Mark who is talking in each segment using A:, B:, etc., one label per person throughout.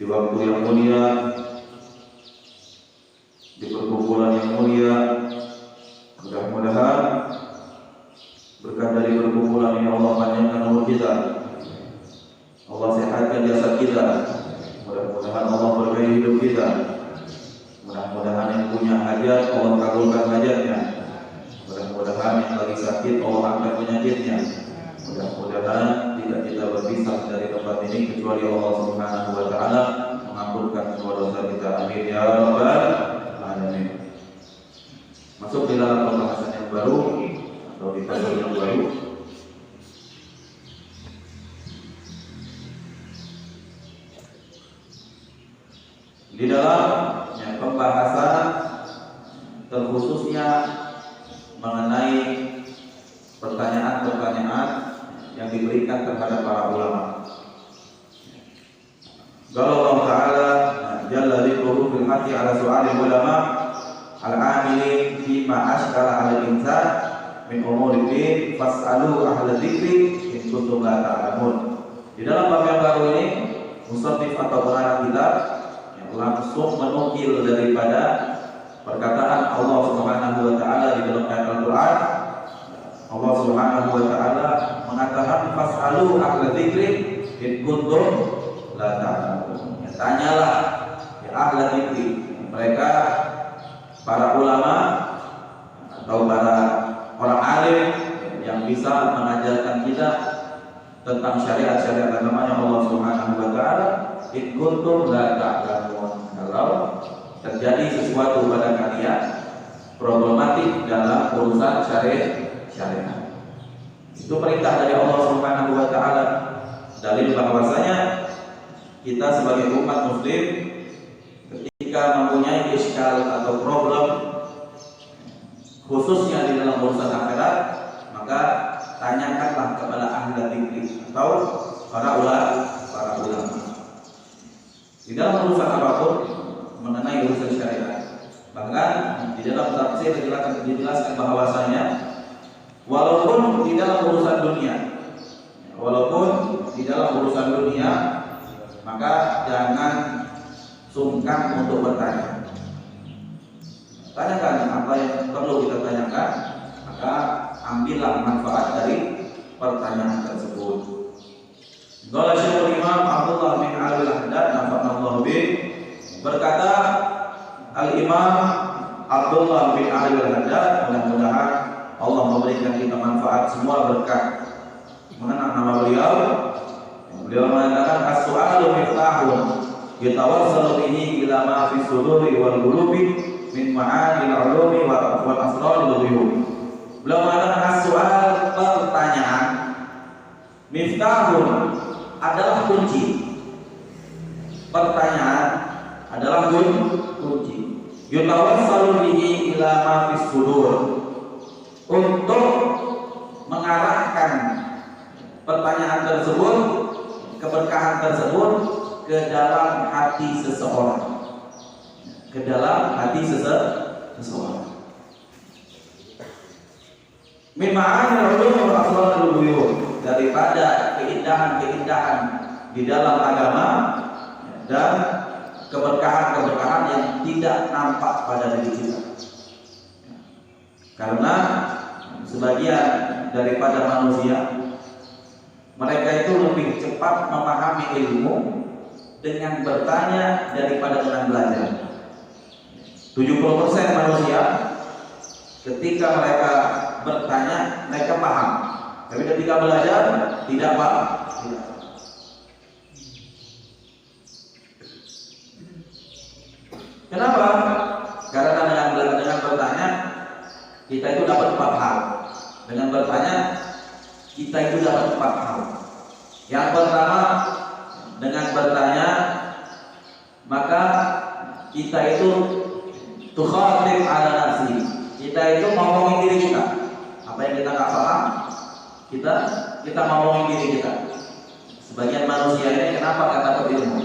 A: di waktu yang mulia, di perkumpulan yang mulia. Mudah-mudahan berkah dari perkumpulan ini Allah panjangkan umur kita, Allah sehatkan jasad kita, mudah-mudahan Allah berkahi hidup kita, mudah-mudahan yang punya hajat Allah kabulkan hajatnya, mudah-mudahan yang lagi sakit Allah angkat penyakitnya, mudah-mudahan tidak kita berpisah dari tempat ini kecuali Allah Subhanahu wa taala mengampunkan semua dosa kita. Amin ya rabbal alamin. Masuk di dalam pembahasan yang baru atau di fasal yang baru. Di dalam pembahasan terkhususnya mengenai pertanyaan-pertanyaan yang diberikan terhadap para ulama. Qala Allah Ta'ala jalla dzikruhu fil haqi ala su'alil ulama al-amilin fi ma ashkala 'ala al-insan min umuri din fas'alu ahla dzikri in kuntum la ta'lamun. Di dalam bab yang baru ini musannif atau pengarang kitab yang langsung menukil daripada perkataan Allah Subhanahu wa taala di dalam ayat Al-Qur'an. Allah Subhanahu wa taala mengatakan fas'alu ahla dzikri in kuntum la ta'lamun. Tanyalah ya ahla dzikri, mereka para ulama atau para orang alim yang bisa mengajarkan kita tentang syariat-syariat agamanya Allah Subhanahu wa taala. In kuntum la ta'lamun, kalau terjadi sesuatu pada kalian problematik dalam urusan syariat, itu perintah dari Allah Subhanahu wa taala. Dalil bahwasanya kita sebagai umat muslim ketika mempunyai iskal atau problem khususnya di dalam urusan akhirat, maka tanyakanlah kepada ahli dzikri atau para ulama di dalam urusan apapun mengenai urusan syariat. Bahkan di dalam tafsir dijelaskan bahwasanya walaupun di dalam urusan dunia, maka jangan sungkan untuk bertanya. Tanyakan apa yang perlu kita tanyakan, maka ambillah manfaat dari pertanyaan tersebut. Qala Syekhul Imam Abdullah bin Al-Haddad nafa'allahu bih, berkata Al-Imam Abdullah bin Al-Haddad, mudah-mudahan Allah memberikan kita manfaat semua berkah. Mengenang nama beliau mengatakan as-su'alu miftahun yatawassalu bihi ila ma fi suduri wal qulubi min ma'anil ulumi wal asraril ghuyub. Beliau mengatakan as-su'al, pertanyaan, miftahun adalah kunci. Pertanyaan adalah kunci. Yatawassalu bihi ila ma fi sudur, untuk mengarahkan pertanyaan tersebut, keberkahan tersebut ke dalam hati seseorang, Min ma'anil ulum wal asraril ghuyub, daripada keindahan-keindahan di dalam agama dan keberkahan-keberkahan yang tidak nampak pada diri kita. Karena sebagian daripada manusia, mereka itu lebih cepat memahami ilmu dengan bertanya daripada dengan belajar. 70% manusia ketika mereka bertanya mereka paham, tapi ketika belajar tidak paham. Kenapa? Karena dengan bertanya kita itu dapat 4 hal. Dengan bertanya kita itu dapat 4 hal. Yang pertama, dengan bertanya maka kita itu tukhatib ala nafsi, kita itu ngomongin diri kita. Apa yang kita nggak paham, kita ngomongin diri kita. Sebagian manusia ini kenapa nggak dapat ilmu?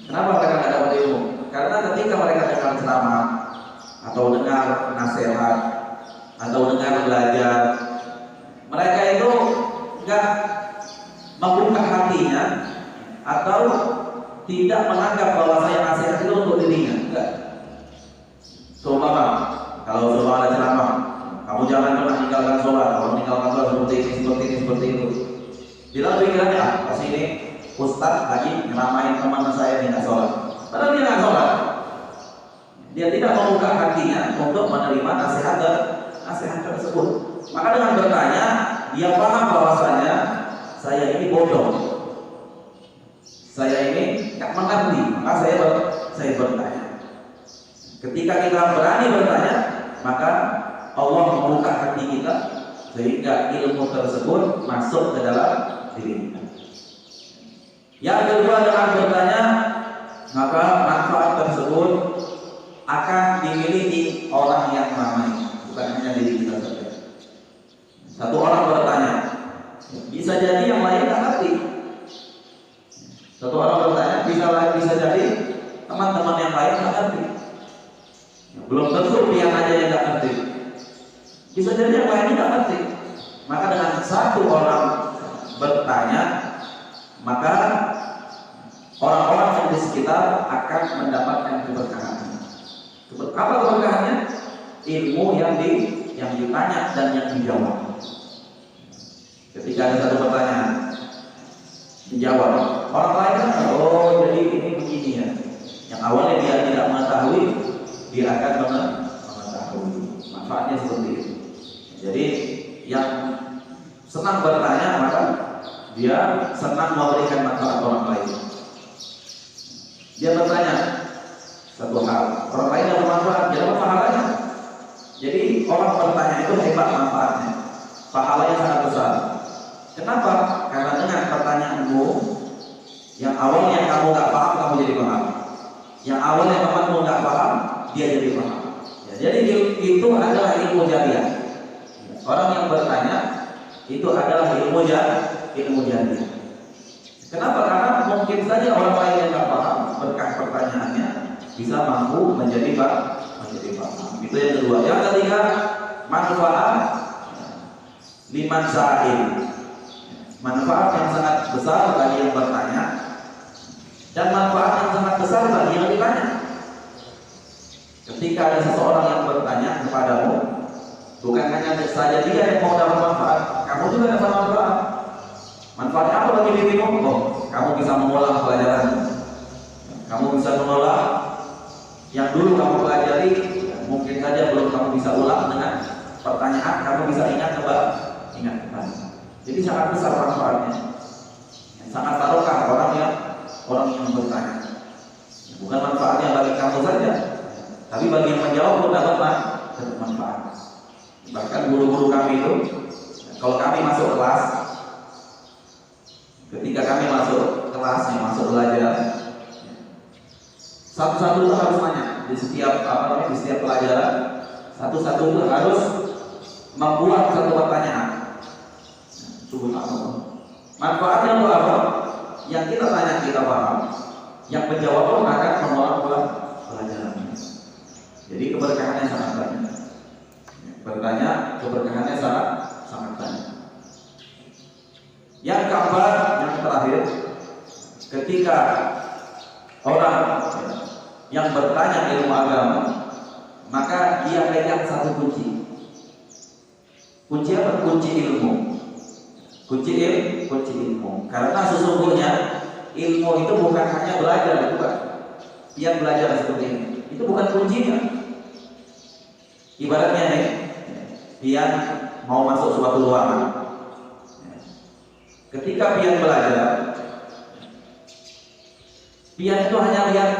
A: Kenapa mereka nggak dapat ilmu? Karena ketika mereka dengar ceramah atau dengar nasihat atau dengar belajar, mereka itu nggak membuka hatinya atau tidak menganggap bahwa saya nasihat itu untuk dirinya. Enggak. Seumpama kalau ada ceramah, kamu jangan pernah meninggalkan sholat, kalau meninggalkan sholat seperti ini, seperti itu. Di dalam pikirannya, pasti ini Ustadz lagi ngeramain teman saya yang nggak sholat. Padahal dia nggak sholat. Dia tidak membuka hatinya untuk menerima nasihat tersebut. Maka dengan bertanya, dia paham bahwasanya saya ini bodoh, saya ini nggak mengerti. Maka saya bertanya. Ketika kita berani bertanya, maka Allah membuka hati kita sehingga ilmu tersebut masuk ke dalam diri kita. Yang kedua, dengan bertanya, maka manfaat tersebut akan dimiliki orang yang ramai, bukan hanya diri kita saja. Satu orang bertanya, bisa jadi yang lain tak ngerti. Satu orang bertanya, bisa jadi teman-teman yang lain tak ngerti. Belum tentu dia aja yang tak ngerti. Bisa jadi yang lain tak ngerti. Maka dengan satu orang bertanya, maka orang-orang yang di sekitar akan mendapatkan keberkahan. Apa keberkahannya? Ilmu yang ditanya dan yang dijawab. Ketika ada satu pertanyaan dijawab, orang lain kan, oh jadi ini begini ya. Yang awalnya dia tidak mengetahui, dia akan mengetahui. Manfaatnya seperti itu. Jadi yang senang bertanya, maka dia senang memberikan manfaat orang lain. Dia bertanya satu hal, orang lain yang bermanfaat, dia dapat pahalanya. Jadi orang bertanya itu hebat manfaatnya, pahalanya sangat besar. Kenapa? Karena dengan pertanyaanmu, yang awalnya kamu nggak paham, kamu jadi paham. Yang awalnya temanmu nggak paham, dia jadi paham. Ya, jadi itu adalah ilmu jariah. Orang yang bertanya itu adalah ilmu jariah. Kenapa? Karena mungkin saja orang lain yang nggak paham, berkah pertanyaannya bisa mampu menjadi paham. Itu yang kedua. Yang ketiga, manfaat liman sa'il. Manfaat yang sangat besar bagi yang bertanya dan manfaat yang sangat besar bagi yang ditanya. Ketika ada seseorang yang bertanya kepadamu, bukan hanya saja dia yang mau dapat manfaat, kamu juga dapat manfaat. Manfaatnya apa bagi dirimu? Oh, kamu bisa mengulang pelajaran. Kamu bisa mengulang yang dulu kamu pelajari, mungkin saja belum kamu bisa ulang dengan pertanyaan, kamu bisa ingat kembali. Jadi sangat besar manfaatnya. Sangat barokah orang yang bertanya. Bukan manfaatnya bagi kamu saja, tapi bagi yang menjawab pun dapat manfaat. Bahkan guru-guru kami itu, kalau kami masuk kelas, ketika kami masuk kelasnya, masuk belajar, satu-satu itu harus nanya di setiap pelajaran, satu-satu itu harus membuat satu pertanyaan. Manfaatnya untuk apa? Yang kita tanya kita paham, yang menjawab pun akan mengulang pelajaran. Jadi keberkahannya sangat banyak. Bertanya keberkahannya sangat banyak. Yang keempat, yang terakhir, ketika orang yang bertanya ilmu agama, maka dia pegang satu kunci. Kunci apa? Kunci ilmu. Kunci ilmu. Karena sesungguhnya ilmu itu bukan hanya belajar, bukan. Dia belajar seperti ini. Itu bukan kuncinya. Ibaratnya nih, dia mau masuk suatu ruangan. Ketika pian belajar, pian itu hanya lihat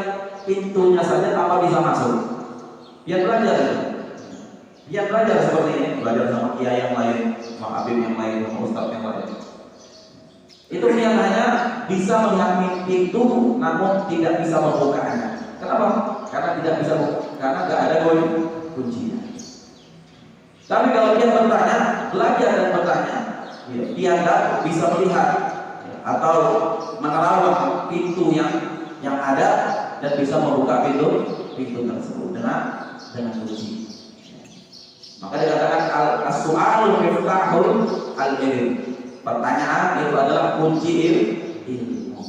A: pintunya saja tanpa bisa masuk. Pian belajar. Pian belajar seperti ini, belajar sama kiai yang lain, sama habib yang lain, sama ustaz yang lain. Itu pian hanya bisa melihat pintu, namun tidak bisa membukanya. Kenapa? Karena tidak bisa buka, karena tidak ada kuncinya. Tapi kalau dia bertanya, belajar dan bertanya, dia bisa melihat atau menerawang pintu yang ada dan bisa membuka pintu tersebut dengan kunci. Maka dikatakan as-su'alu miftahul al-ilm. Pertanyaan itu adalah kunci ilmu.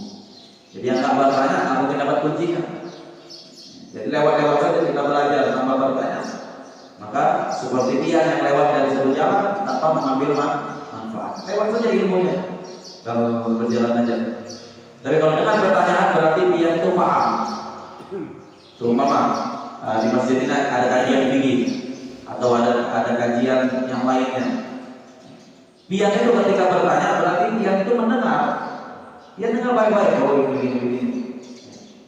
A: Jadi yang tak bertanya nggak mungkin dapat kuncinya. Jadi lewat-lewat saja kita belajar tanpa bertanya. Maka seperti dia yang lewat dari satu jalan tanpa mengambil manfaat. Lewat saja ilmunya kalau berjalan aja. Tapi kalau dengan pertanyaan berarti dia itu paham. Seumpama di masjid ini ada kajian tinggi atau ada kajian yang lainnya. Dia itu ketika bertanya berarti dia itu mendengar. Dia dengar baik-baik. Oh begini.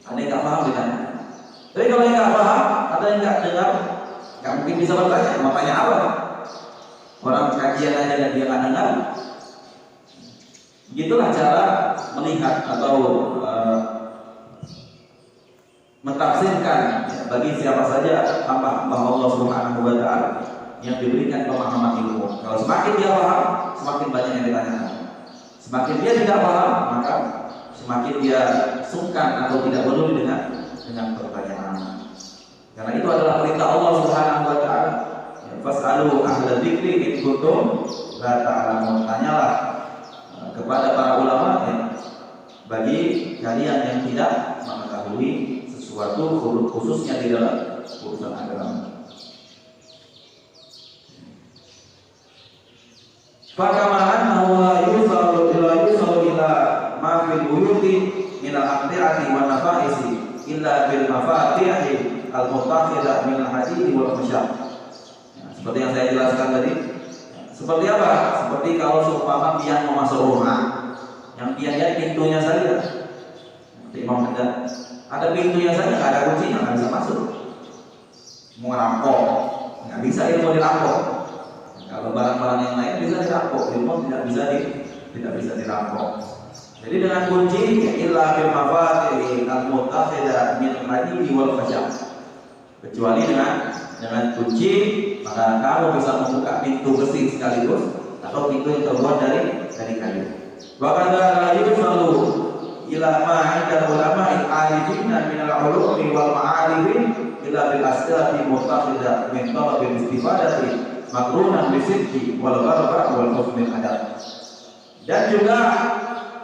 A: Ada yang nggak paham ditanya. Tapi kalau yang nggak paham, ada yang nggak dengar, nggak mungkin bisa bertanya. Mau tanya apa? Orang kajian aja dan dia nggak dengar. Begitulah cara melihat atau mentafsirkan bagi siapa saja hamba Allah Subhanahu wa Ta'ala yang diberikan pemahaman ilmu. Kalau semakin dia paham, semakin banyak yang ditanyakan. Semakin dia tidak paham, maka semakin dia sungkan atau tidak peduli dengan pertanyaan. Karena itu adalah perintah Allah Subhanahu wa Ta'ala. Fas'alu ahla dzikri in kuntum la ta'lamun. Tanyalah kepada para ulama bagi kalian yang tidak mengetahui sesuatu khususnya di dalam urusan agama. Fakamahan huwa yusalu ila ma fil buyuti min al-aqti'ati wan nafaisi illa bil mafatihi al-muttakhidha min al-hadid wal khusyab. Seperti yang saya jelaskan tadi. Seperti apa? Seperti kalau seumpama pian mau masuk rumah, yang pian lihat pintunya saja. Seperti Imam Haddad, ada pintunya saja, nggak ada kuncinya, nggak bisa masuk. Mau ngerampok, nggak bisa ilmu dirampok. Kalau barang-barang yang lain bisa dirampok, ilmu tidak bisa dirampok. Jadi dengan kunci illa bil mafatihi al-muttakhidha min al-hadid wal khusyab. Kecuali dengan kunci, maka kamu bisa membuka pintu besi sekaligus atau pintu yang terbuat dari kayu. Bahkan la yusallu ila ma 'inda ulama al-'arifin min al-'ulumi wal ma'arif ila bil asdati muttakhidha min talab al-istifadati makrunan bi sidqi wal gharba wal husnil adab. Dan juga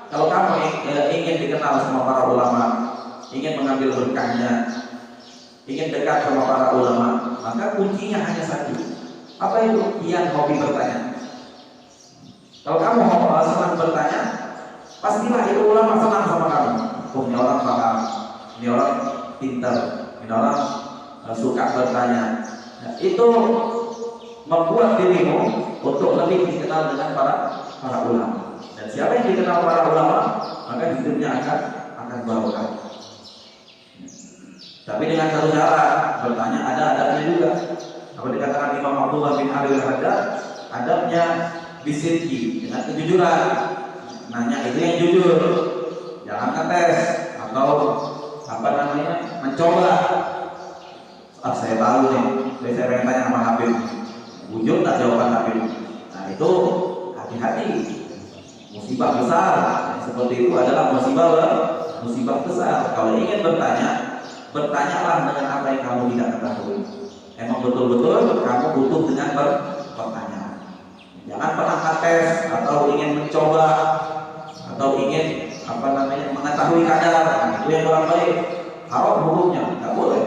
A: kalau kamu ingin dikenal sama para ulama, ingin mengambil berkahnya, ingin dekat sama para ulama, maka kuncinya hanya satu. Apa itu? Yang hobi bertanya. Kalau kamu senang bertanya, pastilah itu ulama senang sama kamu. Oh, ini orang paham, ini orang pintar, ini orang suka bertanya. Nah, itu membuat dirimu untuk lebih dikenal dengan para ulama. Dan siapa yang dikenal para ulama, maka hidupnya akan barokah. Tapi dengan satu cara bertanya ada adabnya juga. Apa dikatakan Imam Abdullah bin Ali al-Haddad, adabnya bisidqi, dengan kejujuran. Nanya itu yang jujur, jangan ngetes atau mencoba. Saya tahu nih, saya pengen tanya sama Habib, jujur tak jawaban Habib. Nah itu hati-hati, musibah besar. Seperti itu adalah musibah besar. Kalau ingin bertanya, bertanyalah dengan apa yang kamu tidak ketahui. Emang betul-betul kamu butuh dengan pertanyaan. Jangan pernah tes atau ingin mencoba atau ingin mengetahui kadar. Nah, itu yang kurang baik. Haram hukumnya, nggak boleh.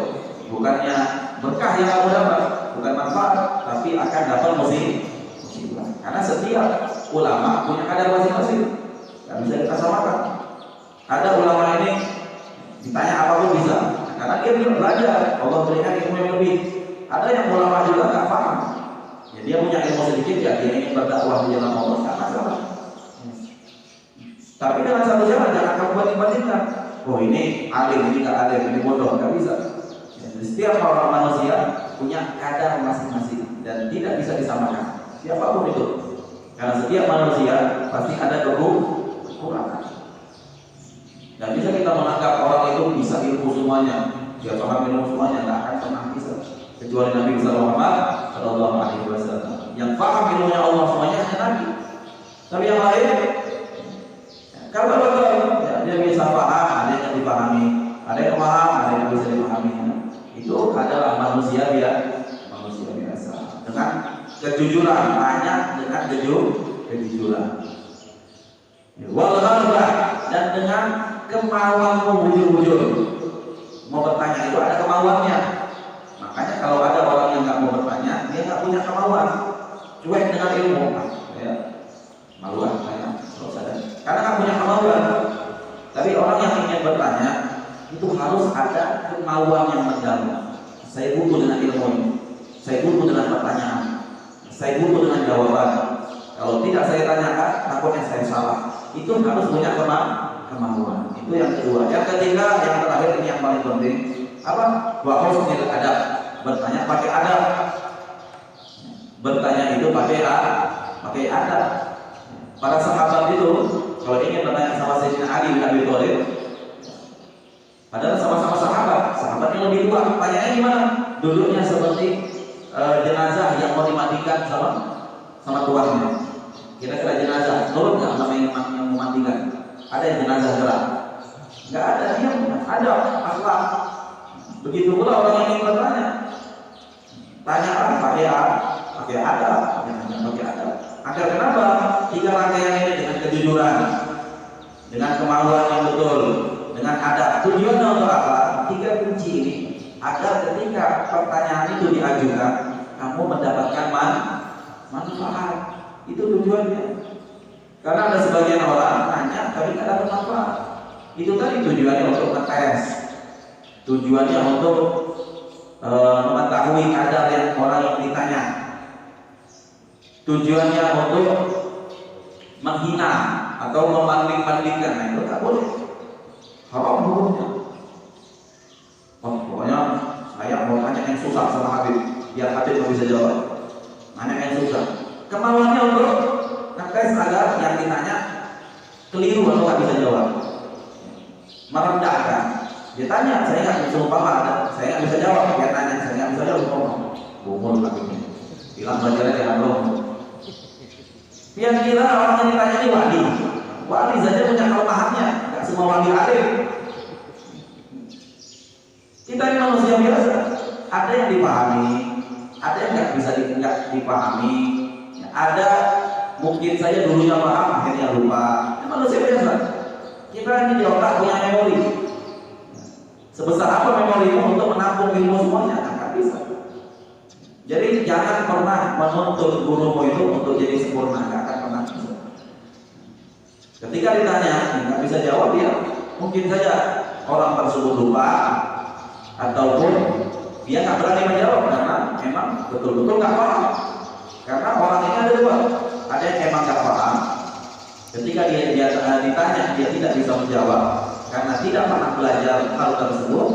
A: Bukannya berkah yang kamu dapat, bukan manfaat, tapi akan dapat musibah. Karena setiap ulama punya kadar masing-masing, nggak bisa kita samakan. Ada ulama ini ditanya apapun bisa. Karena dia belum belajar, Allah berikan ilmu yang lebih. Ada yang ulama juga nggak paham, ya, dia punya ilmu sedikit, ya dia ingin berdakwah di jalan Allah, nggak masalah. Tapi dengan satu jalan jangan kamu banding-bandingkan. Oh ini alim, ini nggak alim, ini bodoh, nggak bisa. Ya, setiap orang manusia punya kadar masing-masing dan tidak bisa disamakan. Siapapun itu, karena setiap manusia pasti ada kekurangan. Dan bisa kita menganggap orang itu bisa ilmu semuanya, dia paham ilmu semuanya, nggak akan pernah bisa. Kecuali Nabi Muhammad Sallallahu Alaihi Wasallam yang paham ilmunya Allah semuanya hanya Nabi. Tapi yang lain, kalau ya, dia bisa paham, ada yang dipahami, ada yang paham, ada yang bisa dipahami. Itu adalah manusia biasa. Dengan kejujuran, banyak dengan kejujuran. Wal gharba, dan dengan kemauanmu bujur-bujur. Mau bertanya itu ada kemauannya. Makanya kalau ada orang yang nggak mau bertanya, dia nggak punya kemauan, cuek dengan ilmu, ya maluan saya kalau sadar, karena nggak punya kemauan. Tapi orang yang ingin bertanya itu harus ada kemauan yang mendalam. Saya butuh dengan ilmu ini, saya butuh dengan pertanyaan, saya butuh dengan jawaban. Kalau tidak saya tanyakan, takutnya saya salah. Itu harus punya kemauan. Itu yang kedua. Yang ketiga, yang terakhir ini yang paling penting, apa? Wa husnul adab. Bertanya pakai adab. Bertanya itu pakai adab. Para sahabat itu kalau ingin bertanya sama Sayyidina Ali bin Abi Thalib, padahal sama-sama sahabat yang lebih tua, pertanyaannya gimana? Duduknya seperti jenazah yang mau dimatikan sama tuannya. Kira-kira jenazah turun nggak sama yang mematikan? Ada yang jenazah gerak? Nggak ada, dia ada akhlak. Begitu pula orang yang ingin bertanya, tanyakan pakai adab. Agar kenapa? 3 rangkaian ini dengan kejujuran, dengan kemauan yang betul, dengan adab. Tujuannya untuk apa? 3 kunci ini agar ketika pertanyaan itu diajukan, kamu mendapatkan manfaat. Itu tujuannya. Karena ada sebagian orang tanya tapi tidak dapat manfaat. Itu tadi tujuannya untuk ngetes, tujuannya untuk mengetahui kadar yang orang yang ditanya, tujuannya untuk menghina atau membanding-bandingkan. Nah itu tak boleh, haram hukumnya. Pokoknya saya mau tanya yang susah sama Habib, biar Habib nggak bisa jawab. Nanya yang susah. Kemauannya untuk ngetes agar yang ditanya keliru atau nggak bisa jawab, merendahkan. Dia tanya, saya nggak bisa umpama, saya nggak bisa jawab. Dia tanya, saya nggak bisa jawab. Bumul Habibnya, bilang belajarnya di Handong. Dia kira orang yang ditanya ini wali saja punya kelemahannya, nggak semua wali alim. Kita ini manusia biasa, ada yang dipahami, ada yang nggak bisa dipahami. Ada mungkin saja dulunya paham, akhirnya lupa. Ini manusia biasa. Kita ini di otak punya memori. Sebesar apa memorimu untuk menampung ilmu semuanya? Nggak bisa. Jadi jangan pernah menuntut gurumu itu untuk jadi sempurna, nggak akan pernah bisa. Ketika ditanya, nggak bisa jawab dia, mungkin saja orang tersebut lupa ataupun dia nggak berani menjawab karena memang betul-betul nggak paham. Karena orang ini ada 2, ada yang emang nggak paham. Ketika dia ditanya dia tidak bisa menjawab karena tidak pernah belajar hal tersebut.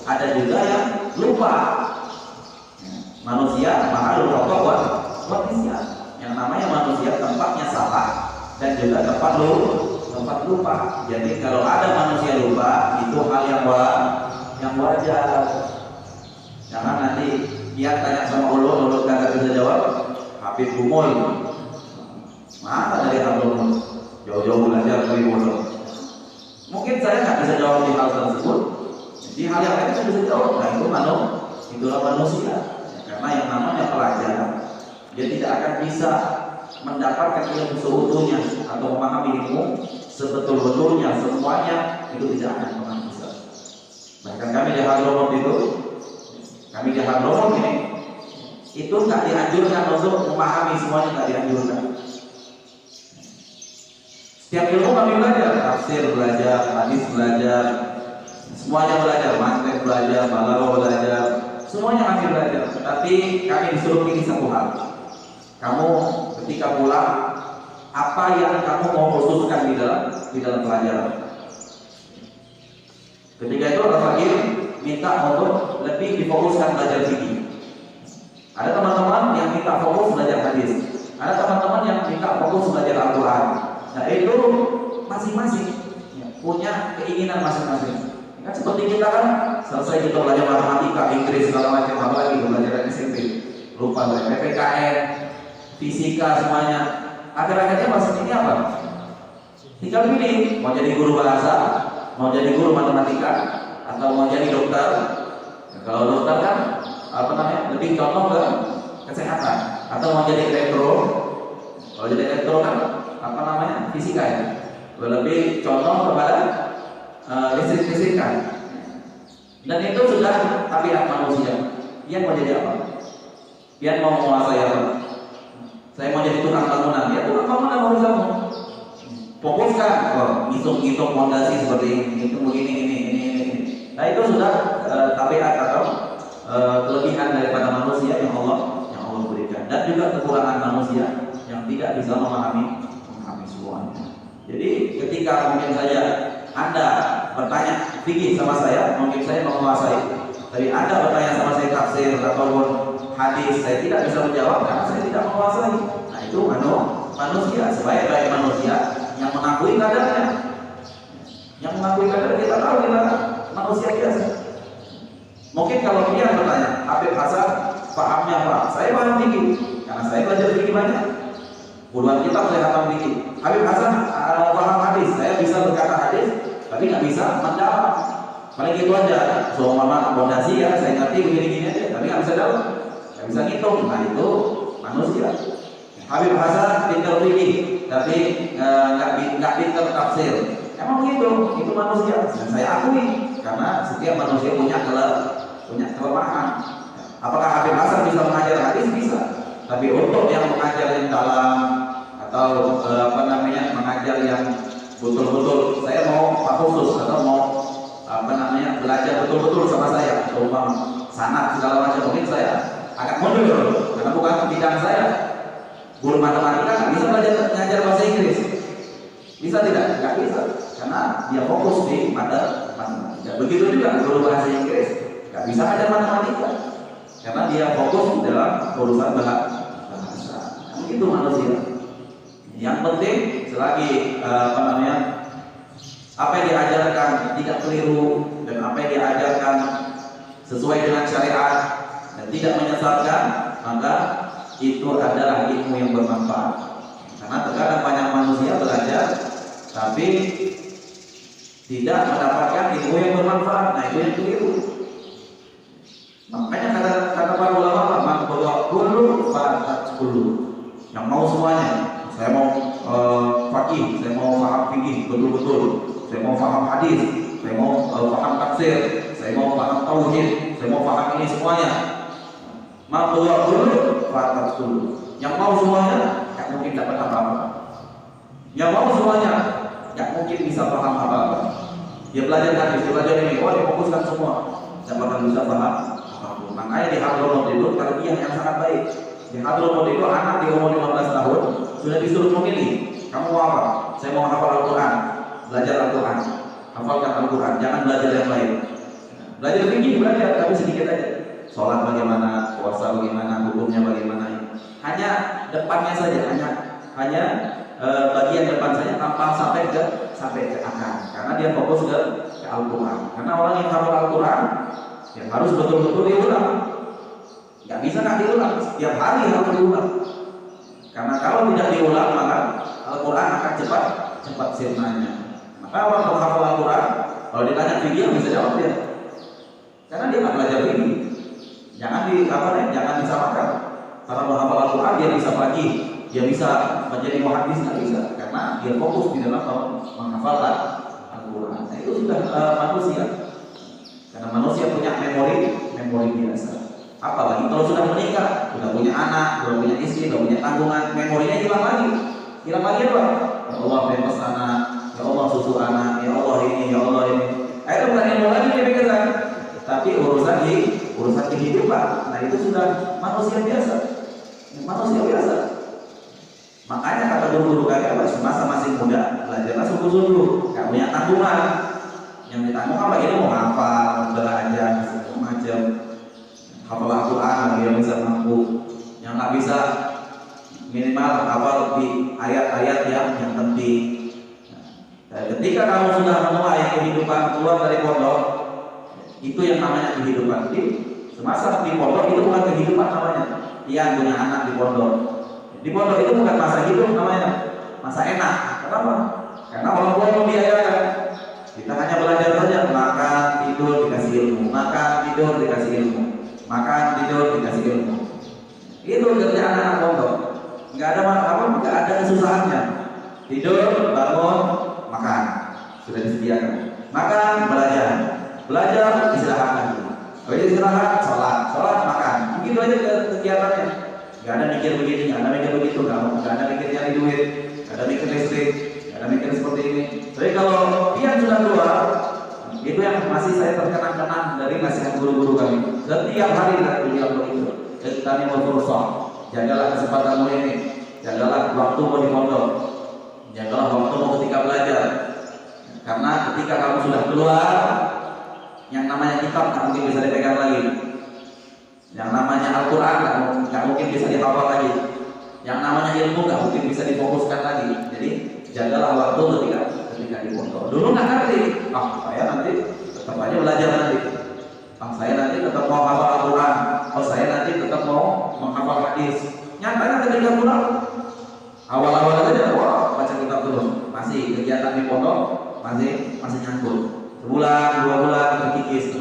A: Ada juga yang lupa. Manusia mahal buat yang namanya manusia tempatnya salah dan juga tempat lupa. Jadi kalau ada manusia lupa itu hal yang wajar. Jangan nanti dia tanya sama ulun kagak bisa jawab. Habib Bumul, mana dari Handong jauh-jauh belajar dari Bodoh. Mungkin saya nggak bisa jawab di hal tersebut. Di hal yang lain saya bisa jawab. Nah itulah manusia. Karena yang namanya pelajar, dia tidak akan bisa mendapatkan ilmu seutuhnya atau memahami ilmu sebetul-betulnya semuanya, itu tidak akan pernah bisa. Bahkan kami di Handong ini itu nggak dianjurkan untuk memahami semuanya, nggak dianjurkan. Setiap ilmu kami belajar, tafsir belajar, hadis belajar, semuanya belajar, mantek belajar, balaghah belajar, semuanya kami belajar. Tapi kami disuruh pilih satu hal. Kamu ketika pulang, apa yang kamu mau khususkan di dalam pelajaran? Ketika itu Al-Fakir minta untuk lebih difokuskan belajar fikih. Ada teman-teman yang minta fokus belajar hadis, ada teman-teman yang minta fokus belajar Al-Quran. Nah itu masing-masing punya keinginan masing-masing. Kan seperti kita kan selesai kita belajar matematika, Inggris, segala macam, apa lagi belajar SMP, lupa belajar PPKN, fisika semuanya. Akhir-akhirnya masuk ini apa? Tinggal pilih mau jadi guru bahasa, mau jadi guru matematika, atau mau jadi dokter. Ya, kalau dokter kan lebih contoh ke kesehatan, atau mau jadi elektro. Kalau jadi elektro kan fisika ya, lebih contoh kepada listrik-listrikan. Dan itu sudah tabiat manusia. Dia mau jadi apa? Dia mau menguasai apa? Saya mau jadi tukang bangunan. Ya tukang bangunan urusanmu. Fokuskan, hitung-hitung fondasi seperti ini, hitung begini, ini. Nah itu sudah tabiat atau kelebihan daripada manusia yang Allah berikan, dan juga kekurangan manusia yang tidak bisa memahami semuanya. Jadi ketika mungkin saja Anda bertanya fikih sama saya, mungkin saya menguasai. Tapi Anda bertanya sama saya tafsir ataupun hadis, saya tidak bisa menjawab karena saya tidak menguasai. Nah itu manusia, sebaik-baik manusia yang mengakui kadarnya. Yang mengakui kadar, kita tahu kita manusia biasa. Mungkin kalau dia bertanya, Habib Hasan pahamnya apa? Saya paham fikih karena saya belajar fikih banyak. Puluhan kitab saya hafal fikih. Habib Hasan paham hadis, saya bisa berkata hadis, tapi nggak bisa menjawab. Paling gitu aja. So mama fondasi ya, saya ngerti begini-gini aja, tapi nggak bisa jawab, nggak bisa ngitung. Nah itu manusia. Habib Hasan pintar fikih, tapi nggak pintar tafsir. Emang gitu, itu manusia. Dan saya akui karena setiap manusia punya kelemahan. Apakah Habib Hasan bisa mengajar hadis? Bisa. Tapi untuk yang mengajar yang dalam atau mengajar yang betul-betul, saya mau Pak khusus atau mau belajar betul-betul sama saya, terutama sanad segala macam, mungkin saya agak mundur karena bukan bidang saya. Guru matematika nggak bisa mengajar bahasa Inggris, bisa tidak? Nggak bisa, karena dia fokus di matematika. Begitu juga guru bahasa Inggris nggak bisa mengajar matematika karena dia fokus dalam urusan bahasa. Itu manusia. Yang penting selagi apa yang diajarkan tidak keliru dan apa yang diajarkan sesuai dengan syariat dan tidak menyesatkan, maka itu adalah ilmu yang bermanfaat. Karena terkadang banyak manusia belajar tapi tidak mendapatkan ilmu yang bermanfaat. Nah itu yang keliru. Makanya kata para ulama, bahwa kullu fatat kullu, yang mau semuanya. Saya mau fakih, saya mau paham fikih betul-betul, saya mau paham hadis, saya mau paham tafsir, saya mau paham tauhid, saya mau paham ini semuanya. Bahwa kullu fatat kullu, yang mau semuanya tidak mungkin dapat apa-apa. Yang mau semuanya tidak mungkin bisa paham apa-apa. Dia belajar hadis, dia belajar ini, dia fokuskan semua, tidak akan bisa paham. Makanya di Hadramaut itu tarbiyah yang sangat baik. Di Hadramaut itu anak di umur 15 tahun sudah disuruh memilih, kamu mau apa? Saya mau hafal Al-Quran, belajar Al-Quran, hafalkan Al-Quran, jangan belajar yang lain. Belajar fikih belajar, tapi sedikit aja. Sholat bagaimana, puasa bagaimana, hukumnya bagaimana. Hanya depannya saja, hanya bagian depan saja, tanpa sampai ke akar. Karena dia fokus ke Al-Quran. Karena orang yang hafal Al-Quran yang harus betul-betul diulang. Nggak bisa nggak diulang, setiap hari harus diulang. Karena kalau tidak diulang maka Al-Quran akan cepat sirnanya. Maka orang menghafal Al-Quran, kalau ditanya fikih bisa jawab dia, karena dia nggak belajar fikih. Jangan disamakan. Karena menghafal Al-Quran dia bisa pagi, dia bisa menjadi muhaddis, nggak bisa, karena dia fokus di dalam menghafal Al-Quran. Nah, itu sudah manusia. Karena manusia punya memori biasa. Apalagi kalau sudah menikah, sudah punya anak, sudah punya istri, sudah punya tanggungan, memorinya hilang lagi apa? Ya Allah bebas anak, ya Allah susu anak, ya Allah ini. Akhirnya bukan ilmu lagi dia pikirkan, tapi urusan kehidupan. Nah itu sudah manusia biasa. Makanya kata guru-guru kami semasa masih muda, belajarlah sungguh-sungguh, gak punya tanggungan. Yang ditanggung apa? Ini mau hafal, belajar, macam hafal Al-Quran, dia bisa mampu. Yang nggak bisa minimal hafal di ayat-ayat yang penting. Nah, ketika kamu sudah menuai kehidupan keluar dari pondok, itu yang namanya kehidupan. Semasa di pondok itu bukan kehidupan namanya. Dia punya anak di pondok. Di pondok itu bukan masa hidup namanya, masa enak. Kenapa? Karena orang tua yang membiayakan. Kita hanya belajar saja, makan, tidur, dikasih ilmu, makan, tidur, dikasih ilmu, makan, tidur, dikasih ilmu. Itu kerjaan anak pondok. Nggak ada kesusahannya. Tidur, bangun, makan, sudah disediakan. makan, belajar, istirahat lagi. Habis istirahat, sholat, makan. Begitu aja kegiatannya. Gak ada mikir begini, gak ada mikir begitu, gak ada mikir nyari duit, gak ada mikir listrik, gak ada mikir seperti ini. Tapi kalau dia sudah keluar, itu yang masih saya terkenang-kenang dari nasihat guru-guru kami. Setiap hari beliau begitu. Kami mau berusaha, jagalah kesempatanmu ini, jagalah waktumu di pondok, jagalah waktumu ketika belajar. Karena ketika kamu sudah keluar, yang namanya kitab tak mungkin bisa dipegang lagi. Yang namanya Al-Quran tak mungkin bisa dihafal lagi. Yang namanya ilmu tak mungkin bisa difokuskan lagi. Jadi jagalah waktu ketika di pondok. Dulu nggak ngerti, saya nanti tetap aja belajar nanti. Saya nanti tetap mau hafal Al-Quran. Saya nanti tetap mau menghafal hadis. Nyatanya ketika pulang, awal-awal aja, baca kitab terus. Masih kegiatan di pondok, masih nyangkut. Sebulan, 2 bulan terkikis.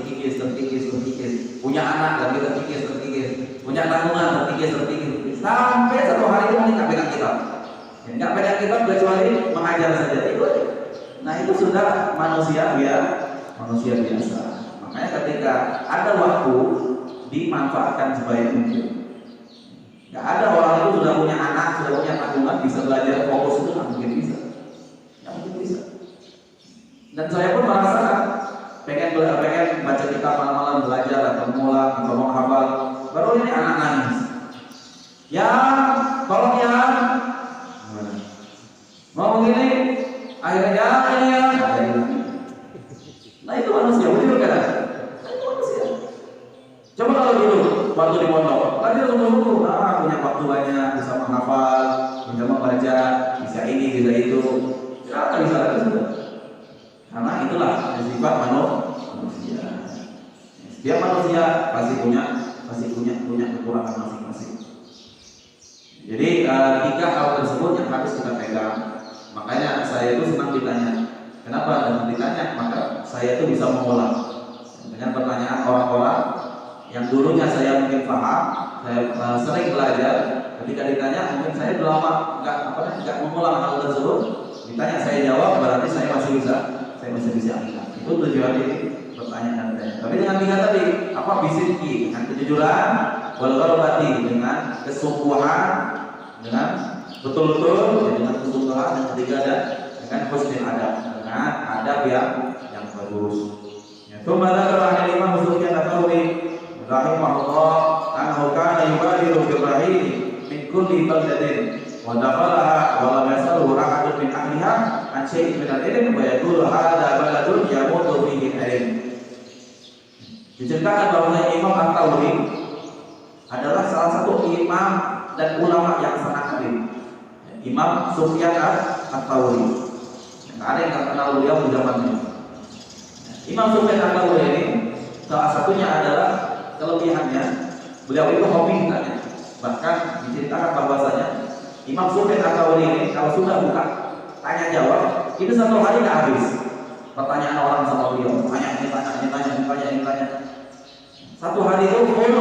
A: Punya anak lagi terkikis. Punya tanggungan terkikis. Sampai satu hari itu nggak pegang kitab. Nggak pegang kitab kecuali mengajar saja. Itu aja. Nah itu sudah manusia biasa. Makanya ketika ada waktu dimanfaatkan sebaik mungkin. Nggak ada orang itu sudah punya anak, sudah punya tanggungan bisa belajar fokus itu nggak mungkin bisa. Dan saya pun merasakan pengen baca kitab malam-malam belajar atau mengulang atau menghafal. Baru ini anak nangis. Ya, tolong ya. Mau begini, akhirnya ini ya. Nah itu manusia, betul kan? Itu manusia. Coba kalau dulu waktu di pondok, belajar sungguh-sungguh, punya waktu banyak, bisa menghafal, bisa membaca, bisa ini, bisa itu. Tidak bisa lagi sudah. Karena itulah sifat manusia. Dia manusia pasti punya kekurangan masing-masing. Jadi 3 hal tersebut yang harus kita pegang. Makanya saya itu senang ditanya. Kenapa? Dengan ditanya maka saya itu bisa mengulang dengan pertanyaan orang-orang yang dulunya saya mungkin paham, saya sering belajar. Ketika ditanya mungkin saya lama nggak mengulang hal tersebut. Ditanya saya jawab, berarti saya masih bisa ingat. Itu tujuan ini pertanyaan tadi. Tapi dengan 3 tadi, apa bisidqi, dengan kejujuran, wal ghalbati, dengan kesungguhan, dengan betul-betul, dengan kesungguhan, dan ketiga dengan husnul adab, dengan adab yang bagus. Tsumma dzakara al-Imam Sufyan ats-Tsauri rahimahullah annahu kana yubadiru bil rahim min kulli baldatin wa dakhalaha wa lam yasalhu ahadun min ahliha an syai'in min al-ilm wa yaqulu hadha baladun yamutu fihi al-ilm. Diceritakan bahwa Imam At-Tsauri adalah salah satu imam dan ulama yang sangat alim. Imam Sufyan Ats-Tsauri. Ada yang tak kenal beliau di zamannya. Imam Sufyan Ats-Tsauri ini salah satunya adalah kelebihannya beliau itu hobi ditanya. Bahkan diceritakan bahwasanya Imam Sufyan Ats-Tsauri ini kalau sudah buka tanya jawab itu 1 hari nggak habis. Pertanyaan orang sama beliau, tanya. 1 hari itu full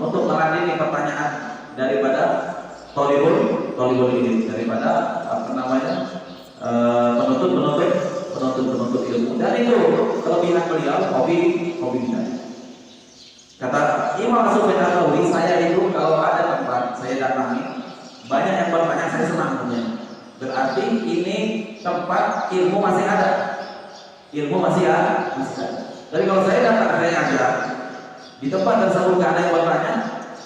A: untuk meladeni pertanyaan daripada tolibul ini, daripada penuntut ilmu. Dan itu kelebihan beliau, hobi ditanya. Kata Imam Sufyan Ats-Tsauri, saya itu kalau ada tempat saya datangi banyak yang bertanya, saya senang punya. Berarti ini tempat ilmu masih ada. Tapi kalau saya datang saya ngajar di tempat tersebut nggak ada yang bertanya,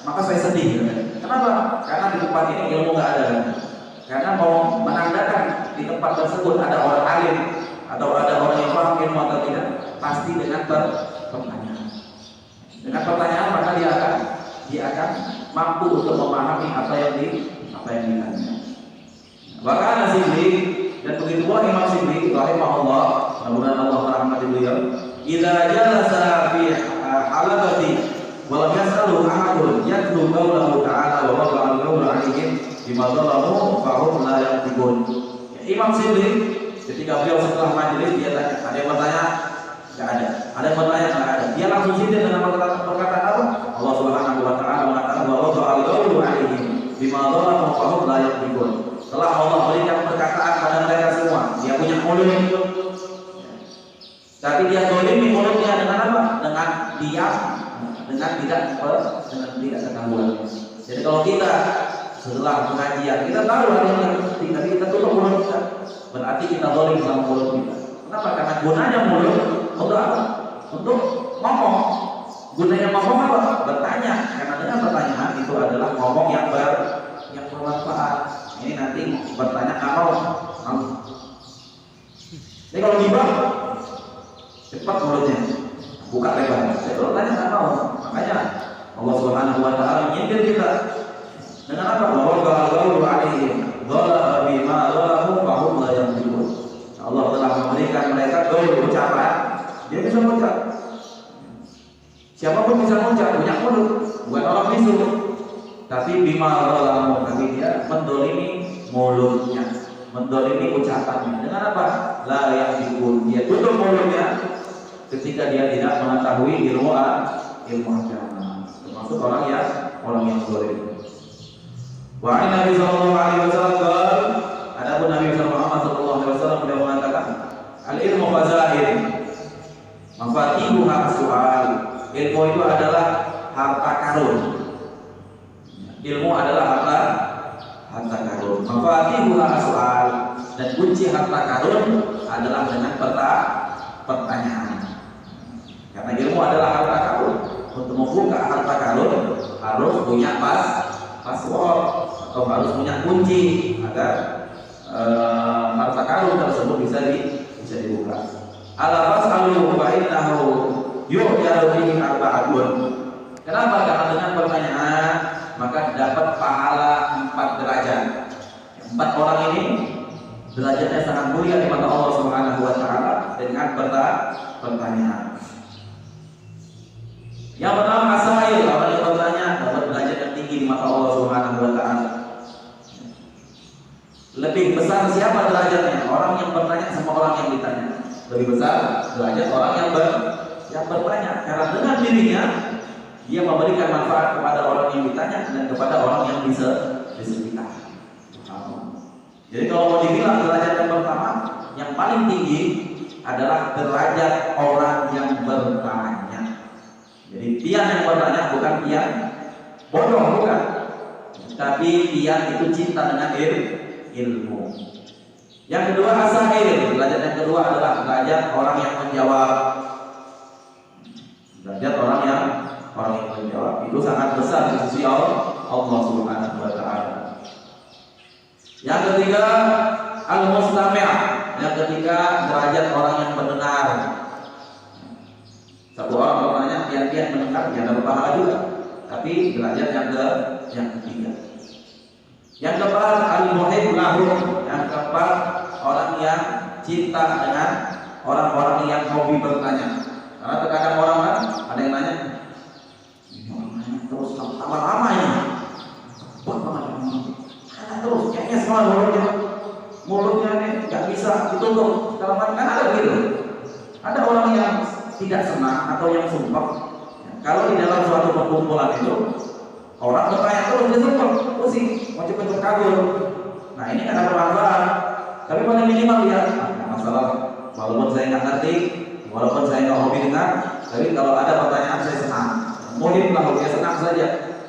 A: maka saya sedih. Kenapa? Karena di tempat ini ilmu nggak ada. Karena mau menandakan di tempat tersebut ada orang alim atau ada orang yang paham ilmu atau tidak, pasti dengan pertanyaan. Dengan pertanyaan maka dia akan mampu untuk memahami apa yang ditanya. Bahkan Sibli dan begitu pula Imam Sibli rahimahullah, mudah-mudahan Allah merahmati beliau. Idza jalasa fi halaqati wa lam yasalu ahadun yatlu qawlahu ta'ala wa wada'a al-qawla 'alaihim bima zalamu fa hum la yaqtibun. Imam Sibli ketika beliau setelah majelis dia tanya, ada yang bertanya? Enggak ada. Ada yang bertanya? Enggak ada. Dia langsung sindir dengan perkataan apa? Allah Subhanahu wa ta'ala mengatakan wa wada'a al-qawla 'alaihim bima zalamu fa hum la yaqtibun. Setelah Allah berikan perkataan pada mereka semua, dia punya mulut. Tapi dia zalimi mulutnya dengan apa? Dengan diam, dengan tidak ketahuan. Jadi kalau kita setelah pengajian kita tahu ada yang penting, tapi kita tutup mulut kita, berarti kita zalim sama mulut kita. Kenapa? Karena gunanya mulut untuk apa? Untuk ngomong. Gunanya ngomong apa? Bertanya. Karena dengan pertanyaan itu adalah ngomong yang bermanfaat. Ini nanti bertanya mau. Ini kalau gibah cepat mulutnya, buka lebar. Saya kalau tanya nggak mau. Makanya Allah Subhanahu Wa Taala menyindir kita dengan apa? Bahwa kalau alaihi dzalama bima dzalamu fahum la yanzurun. Allah telah memberikan mereka ucapan, dia bisa mengucap. Siapapun bisa mengucap, punya mulut, bukan orang bisu. Tapi bima dzalamu, tapi dia mendolimi mulutnya, mendolimi ucapannya. Dengan apa? La yanzurun. Dia tutup mulutnya ketika dia tidak mengetahui ilmu agama, termasuk orang yang zalim. Wa Nabi sallallahu alaihi wasallam, adapun Nabi sallallahu alaihi wasallam beliau mengatakan, al-ilmu khazain mafatihuha su'al. Ilmu itu adalah harta karun. Ilmu adalah harta karun. Mafatihuha su'al, dan kunci harta karun adalah dengan pertanyaan. Karena ilmu adalah harta karun. Untuk membuka harta karun harus punya password atau harus punya kunci agar harta karun tersebut bisa dibuka. Ala fasalu wa innahu yu'jaru bihi arba'atun. Kenapa? Karena dengan pertanyaan maka dapat pahala 4 derajat. 4 orang ini derajatnya sangat mulia di mata Allah Subhanahu Wa Taala dengan pertanyaan. Yang pertama asail, orang yang bertanya dapat derajat yang tinggi di mata Allah Subhanahu Wa Taala. Lebih besar siapa derajatnya? Orang yang bertanya sama orang yang ditanya. Lebih besar derajat orang yang bertanya, karena dengan dirinya dia memberikan manfaat kepada orang yang ditanya dan kepada orang yang bisa ditanya. Jadi kalau mau dibilang derajat yang pertama, yang paling tinggi adalah derajat orang yang bertanya. Jadi pian yang bertanya bukan pian bodoh, bukan. Tapi pian itu cinta dengan ilmu. Yang kedua asail, derajat yang kedua adalah derajat orang yang menjawab. Derajat orang yang menjawab itu sangat besar di sisi Allah Subhanahu Wa Taala. Yang ketiga al-mustami', yang ketiga derajat orang yang mendengar. Satu orang bertanya, pian-pian mendengar, dia dapat pahala juga. Tapi derajat yang ketiga. Yang keempat al-muhib lahu, yang keempat orang yang cinta dengan orang-orang yang hobi bertanya. Karena terkadang orang kan ada yang nanya, ini orang nanya terus tambah lama ini. Nanya terus, kayaknya semua mulutnya nih nggak bisa ditutup. Kalau kan ada gitu. Ada orang yang tidak senang atau yang sumpah. Kalau di dalam suatu perkumpulan itu orang bertanya terus dia sumpah, pusing, mau cepet kabur. Nah ini kan ada bermanfaat. Tapi paling minimal dia nggak masalah. Walaupun saya nggak ngerti, walaupun saya nggak hobi dengar, tapi kalau ada pertanyaan saya senang. Mungkin kalau dia senang saja,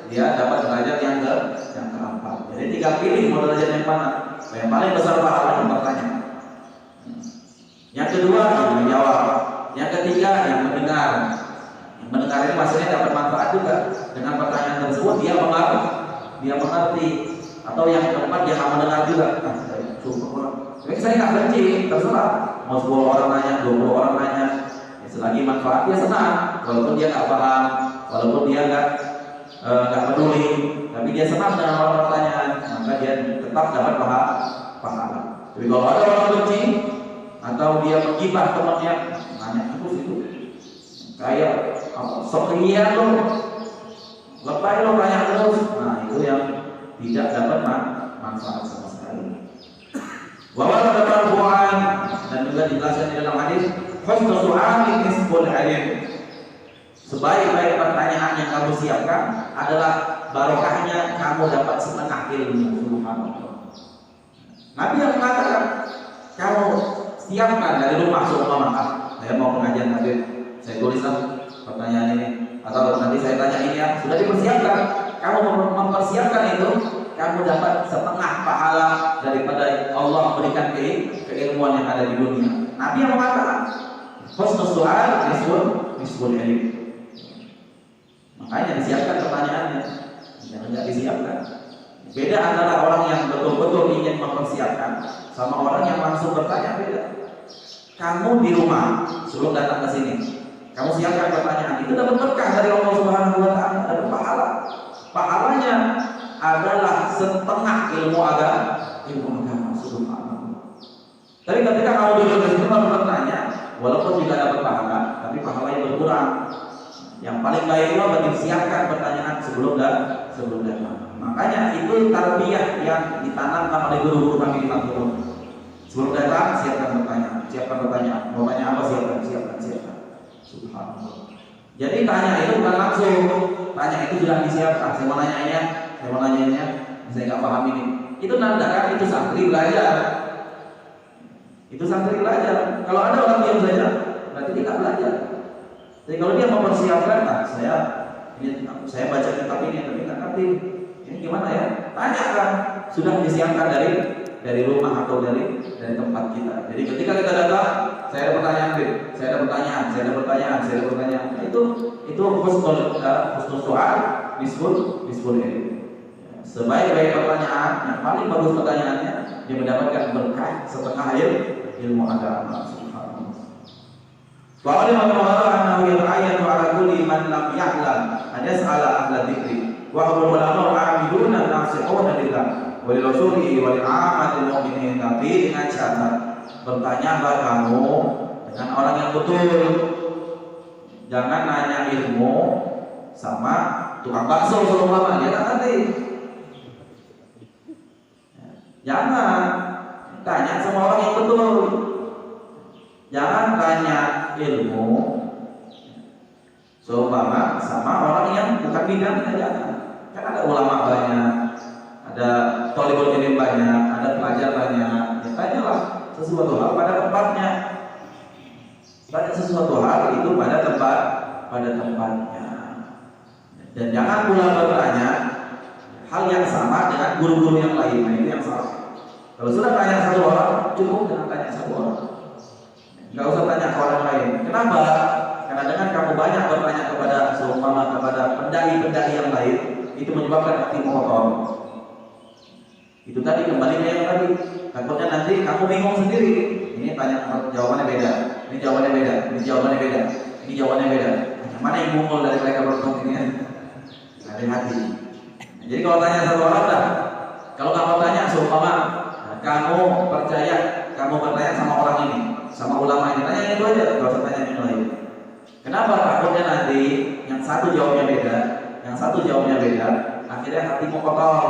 A: dia dapat derajat yang keempat. Jadi tinggal pilih mau derajat yang mana. Yang paling besar pahala yang bertanya. Yang kedua yang menjawab. Yang ketiga yang mendengar. Yang mendengar ini maksudnya dapat manfaat juga. Dengan pertanyaan tersebut dia mengerti. Atau yang keempat dia akan mendengar juga. Tapi saya nggak benci, terserah. Mau 10 orang nanya, 20 orang nanya, ya selagi manfaat dia senang. Walaupun dia nggak paham, walaupun dia nggak peduli, tapi dia senang dengan orang pertanyaan, maka dia tetap dapat pahala. Jadi kalau ada orang benci atau dia menggibah temannya, nanya terus itu, kayak sekian lo, lebay lo tanya terus, nah itu yang tidak dapat manfaat sama sekali. Bahwa terdapat buah dan juga dijelaskan di dalam hadis, husnul su'al nisful ilm. Sebaik-baik pertanyaan yang kamu siapkan adalah barokahnya kamu dapat setengah ilmu. Subhanallah. Nabi yang mengatakan, kamu siapkan dari rumah seumpama saya mau pengajian Habib, saya tulislah pertanyaan ini, atau nanti saya tanya ini ya, sudah dipersiapkan. Kamu mempersiapkan itu, kamu dapat setengah pahala daripada Allah berikan keilmuan yang ada di dunia. Nabi yang mengatakan, husnul su'al nisful ilm. Makanya disiapkan pertanyaannya, jangan tidak disiapkan. Beda antara orang yang betul-betul ingin mempersiapkan sama orang yang langsung bertanya, beda. Kamu di rumah sebelum datang ke sini, kamu siapkan pertanyaan, itu dapat berkah dari Allah Subhanahu wa taala, dapat pahala. Pahalanya adalah setengah ilmu agama, subhanallah. Tapi ketika kamu duduk di situ bertanya, walaupun tidak dapat pahala, tapi pahalanya berkurang. Yang paling baik itu disiapkan pertanyaan sebelum datang. Makanya itu tarbiyah yang ditanamkan oleh guru-guru kami di Magelang. Sebelum datang siapkan pertanyaan. Mau tanya apa siapkan. Subhanallah. Jadi tanya itu bukan langsung. Tanya itu sudah disiapkan. Saya mau nanyainnya. Saya nggak paham ini. Itu nandakan itu santri belajar. Kalau ada orang diam saja, berarti tidak belajar. Jadi kalau dia mempersiapkan, saya baca kitab ini tapi nggak ngerti. Ini gimana ya? Tanyakan. Sudah disiapkan dari rumah atau dari tempat kita. Jadi ketika kita datang, saya ada pertanyaan. Itu husnul su'al nisful ilm. Sebaik-baik pertanyaan, yang paling bagus pertanyaannya, dia mendapatkan berkah setengah ilmu agama. Subhanallah. Wa alima annahu yata'ayyanu 'ala kulli man lam ya'lam an yas'ala ahla dzikri wa hum ulama 'abiduna nasihuna lillah wa li rasulihi wa li 'ammatil mu'minin. Tapi dengan syarat, bertanyalah kamu dengan orang yang betul. Jangan nanya ilmu sama tukang bakso ulama, dia tak ngerti. Jangan tanya sama orang yang betul. Jangan tanya ilmu seumpama sama orang yang bukan bidangnya. Jangan. Kan ada ulama banyak, ada thalibul ilm banyak, ada pelajar banyak. Ya, tanyalah sesuatu hal pada tempatnya. Tanya sesuatu hal itu pada tempatnya. Dan jangan pula bertanya hal yang sama dengan guru-guru yang lain. Nah, itu yang salah. Kalau sudah tanya satu orang, cukup dengan tanya satu orang. Enggak usah tanya ke orang lain. Kenapa? Karena dengan kamu banyak bertanya kepada pendai-pendai yang lain, itu menyebabkan hatimu kotor. Itu tadi kembali ke yang tadi. Takutnya nanti kamu bingung sendiri. Ini tanya jawabannya beda. Ini jawabannya beda. Ini jawabannya beda. Ini jawabannya beda. Mana yang mumpul dari mereka berdua ini? Hati-hati. Jadi kalau tanya satu orang dah. Kalau kamu tanya seumpama kamu percaya, kamu bertanya sama orang ini, sama ulama ini, tanya itu aja, gak usah tanya yang lain. Kenapa? Takutnya nanti yang satu jawabnya beda, akhirnya hatimu kotor.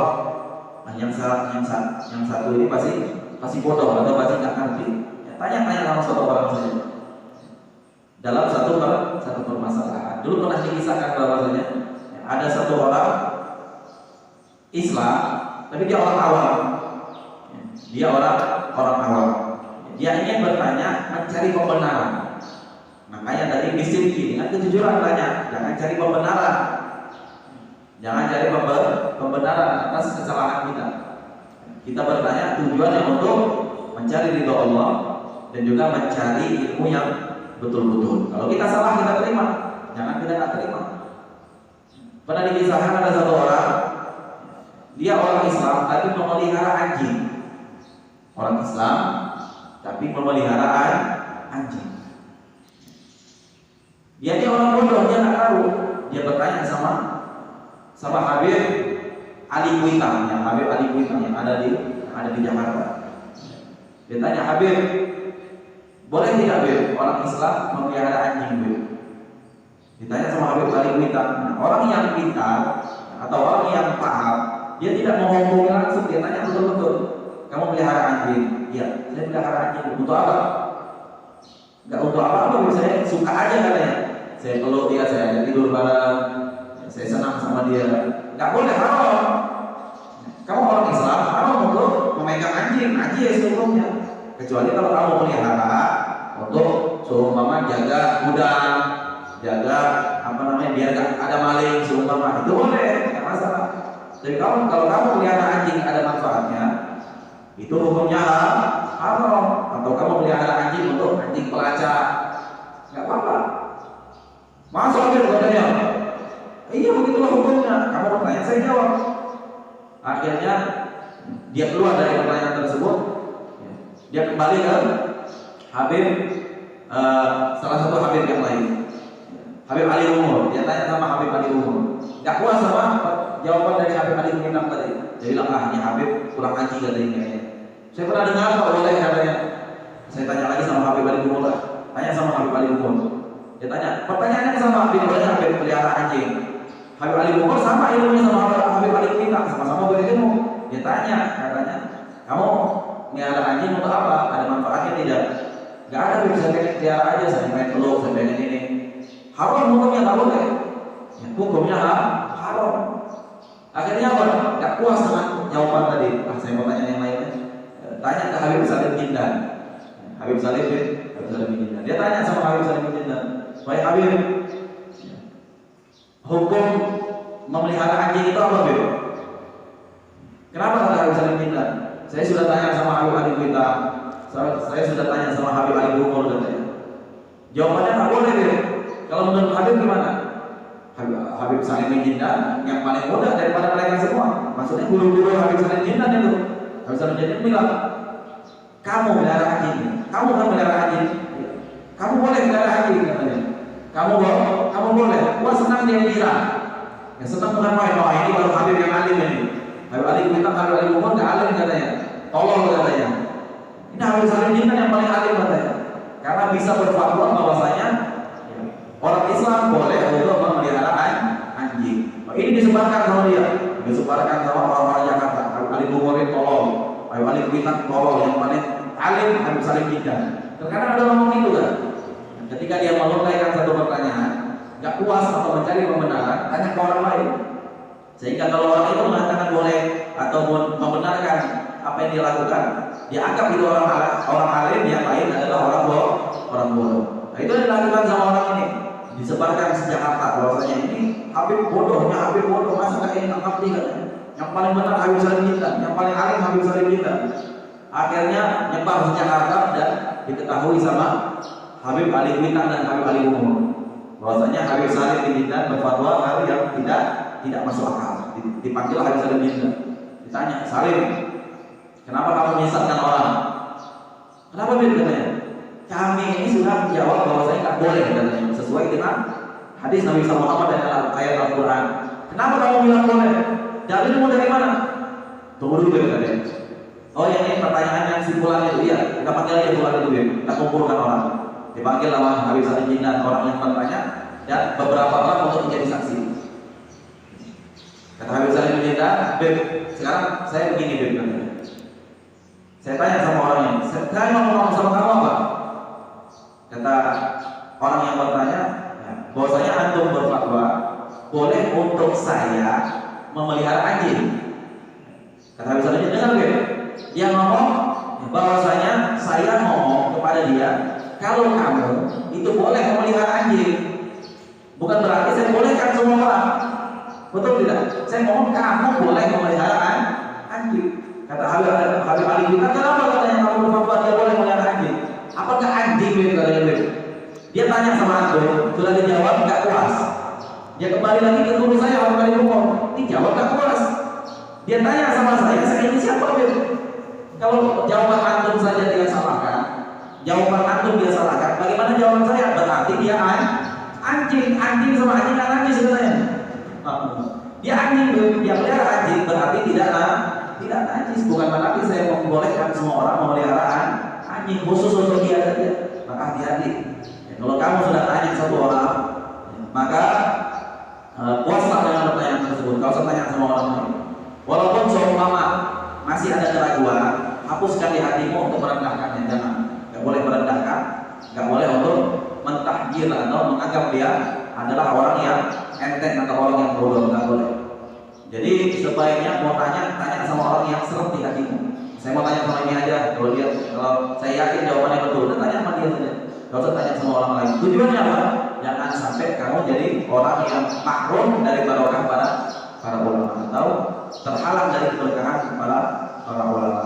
A: Nah, yang satu ini pasti bodoh atau pasti nggak ngerti. Ya, tanya sama satu orang saja. Dalam satu permasalahan. Dulu pernah dikisahkan bahwasanya ada satu orang Islam, tapi dia orang awam. Dia orang awam. Dia ingin bertanya, mencari pembenaran. Makanya tadi bisidqi, dengan kejujuran tanya, jangan cari pembenaran. Jangan cari pembenaran atas kesalahan kita. Kita bertanya tujuannya untuk mencari ridho Allah dan juga mencari ilmu yang betul-betul. Kalau kita salah kita terima, jangan kita tak terima. Pernah dikisahkan ada satu orang, dia orang Islam tapi memelihara anjing. Orang Islam tapi memelihara anjing. Dia orang bodoh, dia nggak tahu. Dia bertanya sama Habib Ali Kuitang, yang ada di Jakarta. Dia tanya, Habib, boleh tidak Habib orang Islam memelihara anjing Habib? Ditanya sama Habib Ali Kuitang. Nah, orang yang pintar atau orang yang paham, dia tidak menghubungi langsung, dia tanya betul-betul. Kamu pelihara anjing? Iya, saya pelihara anjing. Untuk apa? Enggak untuk apa-apa, saya suka aja katanya. Saya peluk dia, saya ajak tidur bareng, saya senang sama dia. Enggak boleh, haram. Kamu orang Islam, haram untuk memegang anjing ya sebelumnya. Kecuali kalau kamu pelihara untuk seumpama jaga gudang, jaga apa namanya biar gak ada maling seumpama, itu boleh, nggak masalah. Tapi kalau kamu pelihara anjing ada manfaatnya, itu hukumnya haram. Atau kamu pelihara anjing untuk anjing pelacak, nggak apa-apa. Masuk aja katanya, iya begitulah hukumnya. Kamu bertanya, saya jawab. Akhirnya dia keluar dari pertanyaan tersebut, dia kembali ke Habib, salah satu Habib yang lain, Habib Ali Umur. Dia tanya sama Habib Ali Umur, nggak puas sama jawaban dari Habib Ali Umur tadi. Dia bilang, ini Habib kurang haji katanya. Saya pernah dengar kok boleh katanya. Saya tanya lagi sama Habib Ali Umur, tanya sama Habib Ali Umur. Dia tanya, pertanyaannya sama Habib, boleh Habib pelihara anjing? Habib Ali Umur sama ilmunya sama Habib Ali Umur, sama-sama berilmu. Dia tanya, katanya, kamu melihara anjing untuk apa? Ada manfaatnya tidak? Gak ada, bisa pelihara aja, saya main peluk, saya pengen ini. Haram hukumnya, gak boleh. Ya, hukumnya haram. Akhirnya apa? Gak puas dengan jawaban tadi. Saya mau tanya yang lainnya. Tanya ke Habib Salim Jindan. Habib Salim bin Jindan. Dia tanya sama Habib Salim bin Jindan, baik Habib, hukum memelihara anjing itu apa, Habib? Kenapa kata Habib Salim bin Jindan? Saya sudah tanya sama Habib Ali kita, saya sudah tanya sama Habib Ali Umur katanya. Jawabannya tak boleh, Habib. Kalau menurut Habib gimana? Habib Salim bin Jindan yang paling mudah daripada mereka semua. Maksudnya guru-guru Habib Salim bin Jindan itu. Habib Salim bin Jindan bilang, kamu melihara anjing, kamu kan melihara anjing, kamu boleh melihara anjing katanya. Kamu boleh. Wah, senang dia kira. Ya senang bukan main. Oh, ini baru Habib yang alim ini. Habib Ali minta Habib Ali Umur nggak alim katanya. Tolong katanya. Ini Habib Salim bin Jindan yang paling alim katanya. Karena bisa berfatwa bahwasanya orang Islam boleh untuk memelihara anjing. Oh, ini disebarkan sama dia, disebarkan sama orang-orang Jakarta. Habib Ali Umur itu tolong, Habib Ali Kuitan tolong, yang paling alim Habib Salim bin Jindan. Terkadang ada ngomong itu kan. Ketika dia melontarkan satu pertanyaan, nggak puas atau mencari pembenaran, tanya ke orang lain. Sehingga kalau orang itu mengatakan boleh ataupun membenarkan apa yang dia lakukan, dia anggap itu orang alim, yang lain adalah orang bodoh. Nah, itu yang dilakukan sama orang ini. Disebarkan sejak Jakarta bahwasanya ini Habib bodoh, masa nggak ini nggak dia katanya. Yang paling benar Habib Salim bin Jindan, yang paling alim Habib Salim bin Jindan. Akhirnya nyebar sejak Jakarta dan diketahui sama Habib Ali Kuitan dan Habib Ali Umur bahwasanya Habib Salim bin Jindan berfatwa hal yang tidak masuk akal. Dipanggil Habib Salim bin Jindan, ditanya, Salim, kenapa kamu menyesatkan orang? Kenapa Bin katanya? Kami ini sudah menjawab bahwasanya nggak boleh katanya, sesuai dengan hadis Nabi SAW dan ayat Al-Quran. Kenapa kamu bilang boleh? Dalilmu dari mana? Tunggu dulu katanya. Oh ya, ini pertanyaan yang simpulan itu, iya. Kita panggil aja simpulan itu, Bin. Kita kumpulkan orang. Dipanggil sama Habib Salim bin Jindan, orang yang bertanya, dan beberapa orang untuk menjadi saksi. Kata Habib Salim bin Jindan, Beb, sekarang saya begini, Beb. Saya tanya sama orang ini, saya mau ngomong sama kamu apa? Kata orang yang bertanya, bahwasanya antum berfatwa boleh untuk saya memelihara anjing. Kata Habib Salim bin Jindan, Beb, dia ngomong bahwasanya saya ngomong kepada dia, kalau kamu itu boleh memelihara anjing, bukan berarti saya bolehkan semua orang. Betul tidak? Saya ngomong kamu boleh memelihara anjing. Kata Habib Ali Kuitan, kenapa katanya kamu berfatwa dia boleh memelihara anjing? Apakah anjing itu katanya Beb? Dia tanya sama antum, sudah dijawab nggak puas. Dia kembali lagi ke guru saya Habib Ali Umur, dijawab nggak puas. Dia tanya sama saya ini siapa Beb? Kalau jawaban antum saja dia salahkan, jawaban antum dia salahkan, bagaimana jawaban saya? Berarti dia anjing sama anjing kan anjing sebenarnya. Dia anjing, dia pelihara anjing, berarti tidak najis. Bukan berarti saya membolehkan semua orang memelihara anjing khusus untuk dia saja. Maka hati-hati. Kalau kamu sudah tanya satu orang, maka puaslah dengan pertanyaan tersebut. Kau usah tanya sama orang lain. Walaupun seumpama masih ada keraguan, hapuskan di hatimu untuk merendahkannya. Jangan, nggak boleh merendahkan, nggak boleh untuk mentahjir atau menganggap dia adalah orang yang enteng atau orang yang bodoh, nggak boleh. Jadi sebaiknya mau tanya sama orang yang seret di hatimu. Saya mau tanya sama ini aja, kalau saya yakin jawabannya betul, tanya sama dia saja. Gak usah tanya sama orang lain. Tujuannya apa? Jangan sampai kamu jadi orang yang mahrum dari barokah para ulama atau terhalang dari keberkahan para ulama.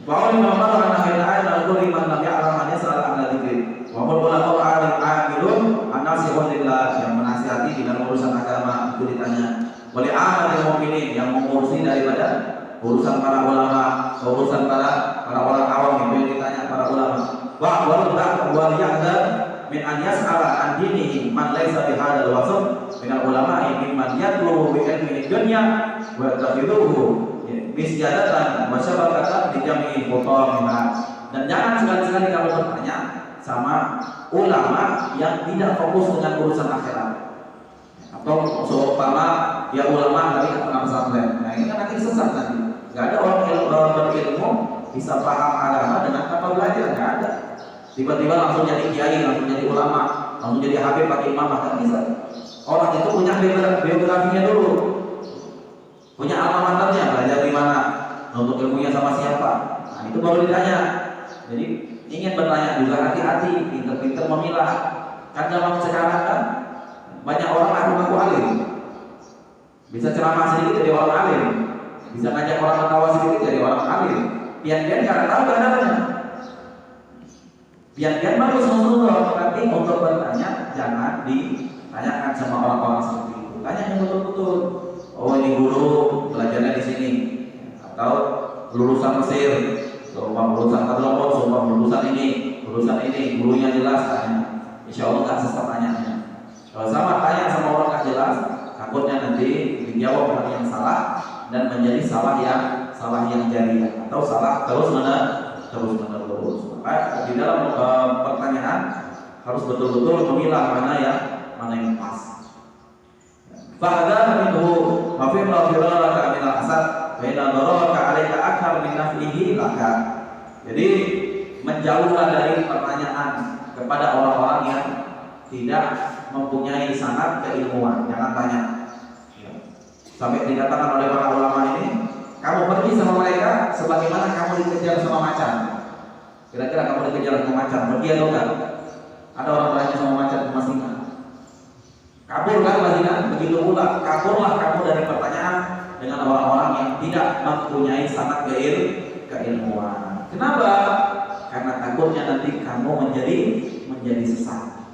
A: Wa ulama Allah akhir ayat al-qur'an man lam ya'lam an yas'al an dzikri. Wa qul ulama al-amilun an-nasihun lillah, yang menasihati di dalam urusan agama itu ditanya. Wali amal mukminin, yang mengurusi daripada urusan para ulama, urusan para orang awam itu ditanya para ulama. Wa wal ya'dar min an yas'ala an dinihi man laysa bi hadzal wasf min al-ulama'i mimman yatlubu bi ilmi dunya wa tafiduhu bisyadatan wa syabakatan di jami'i futamina. Dan jangan sekali-sekali kamu bertanya sama ulama yang tidak fokus dengan urusan akhirat, atau seumpama ya ulama dari anak pesantren. Nah ini kan nanti sesat nanti. Gak ada orang berilmu bisa paham agama dengan tanpa belajar, gak ada. Tiba-tiba langsung jadi kiai, langsung jadi ulama, langsung jadi habib pakai imam, kan bisa. Orang itu punya biografinya dulu, punya alma maternya, belajar di mana, untuk ilmunya sama siapa. Nah itu baru ditanya. Jadi ingin bertanya juga hati-hati, pinter-pinter memilah. Kan zaman sekarang kan banyak orang ngaku-ngaku alim, bisa ceramah sedikit jadi orang alim, bisa ngajak orang ketawa sedikit jadi orang alim. Pian-pian nggak tahu keadaannya. Pian-pian bagus Rasulullah, tapi untuk bertanya jangan ditanyakan sama orang-orang seperti itu. Tanya yang betul-betul. Oh ini guru belajarnya di sini, atau lulusan Mesir, seumpama lulusan Hadramut, seumpama lulusan ini, gurunya jelas tanya. Insya Allah nggak sesat tanyanya. Kalau sama tanya sama orang nggak jelas, takutnya nanti dijawab hal yang salah dan menjadi salah yang jari, atau salah terus menerus. Maka di dalam pertanyaan harus betul-betul memilah mana yang pas. Fahadha minhu wa fi rafiraka min al-asad wa inna daraka 'alaika akthar min naf'ihi laka. Jadi menjauhlah dari pertanyaan kepada orang-orang yang tidak mempunyai sanad keilmuan. Jangan tanya. Sampai dikatakan oleh para ulama ini, kamu pergi sama mereka sebagaimana kamu dikejar sama macan. Kira-kira kamu dikejar sama macan, pergi atau enggak? Ada orang tanya sama macan ke Masina. Kabur kan Masina? Begitu pula kaburlah kamu dari pertanyaan dengan orang-orang yang tidak mempunyai sanad keilmuan. Kenapa? Karena takutnya nanti kamu menjadi sesat.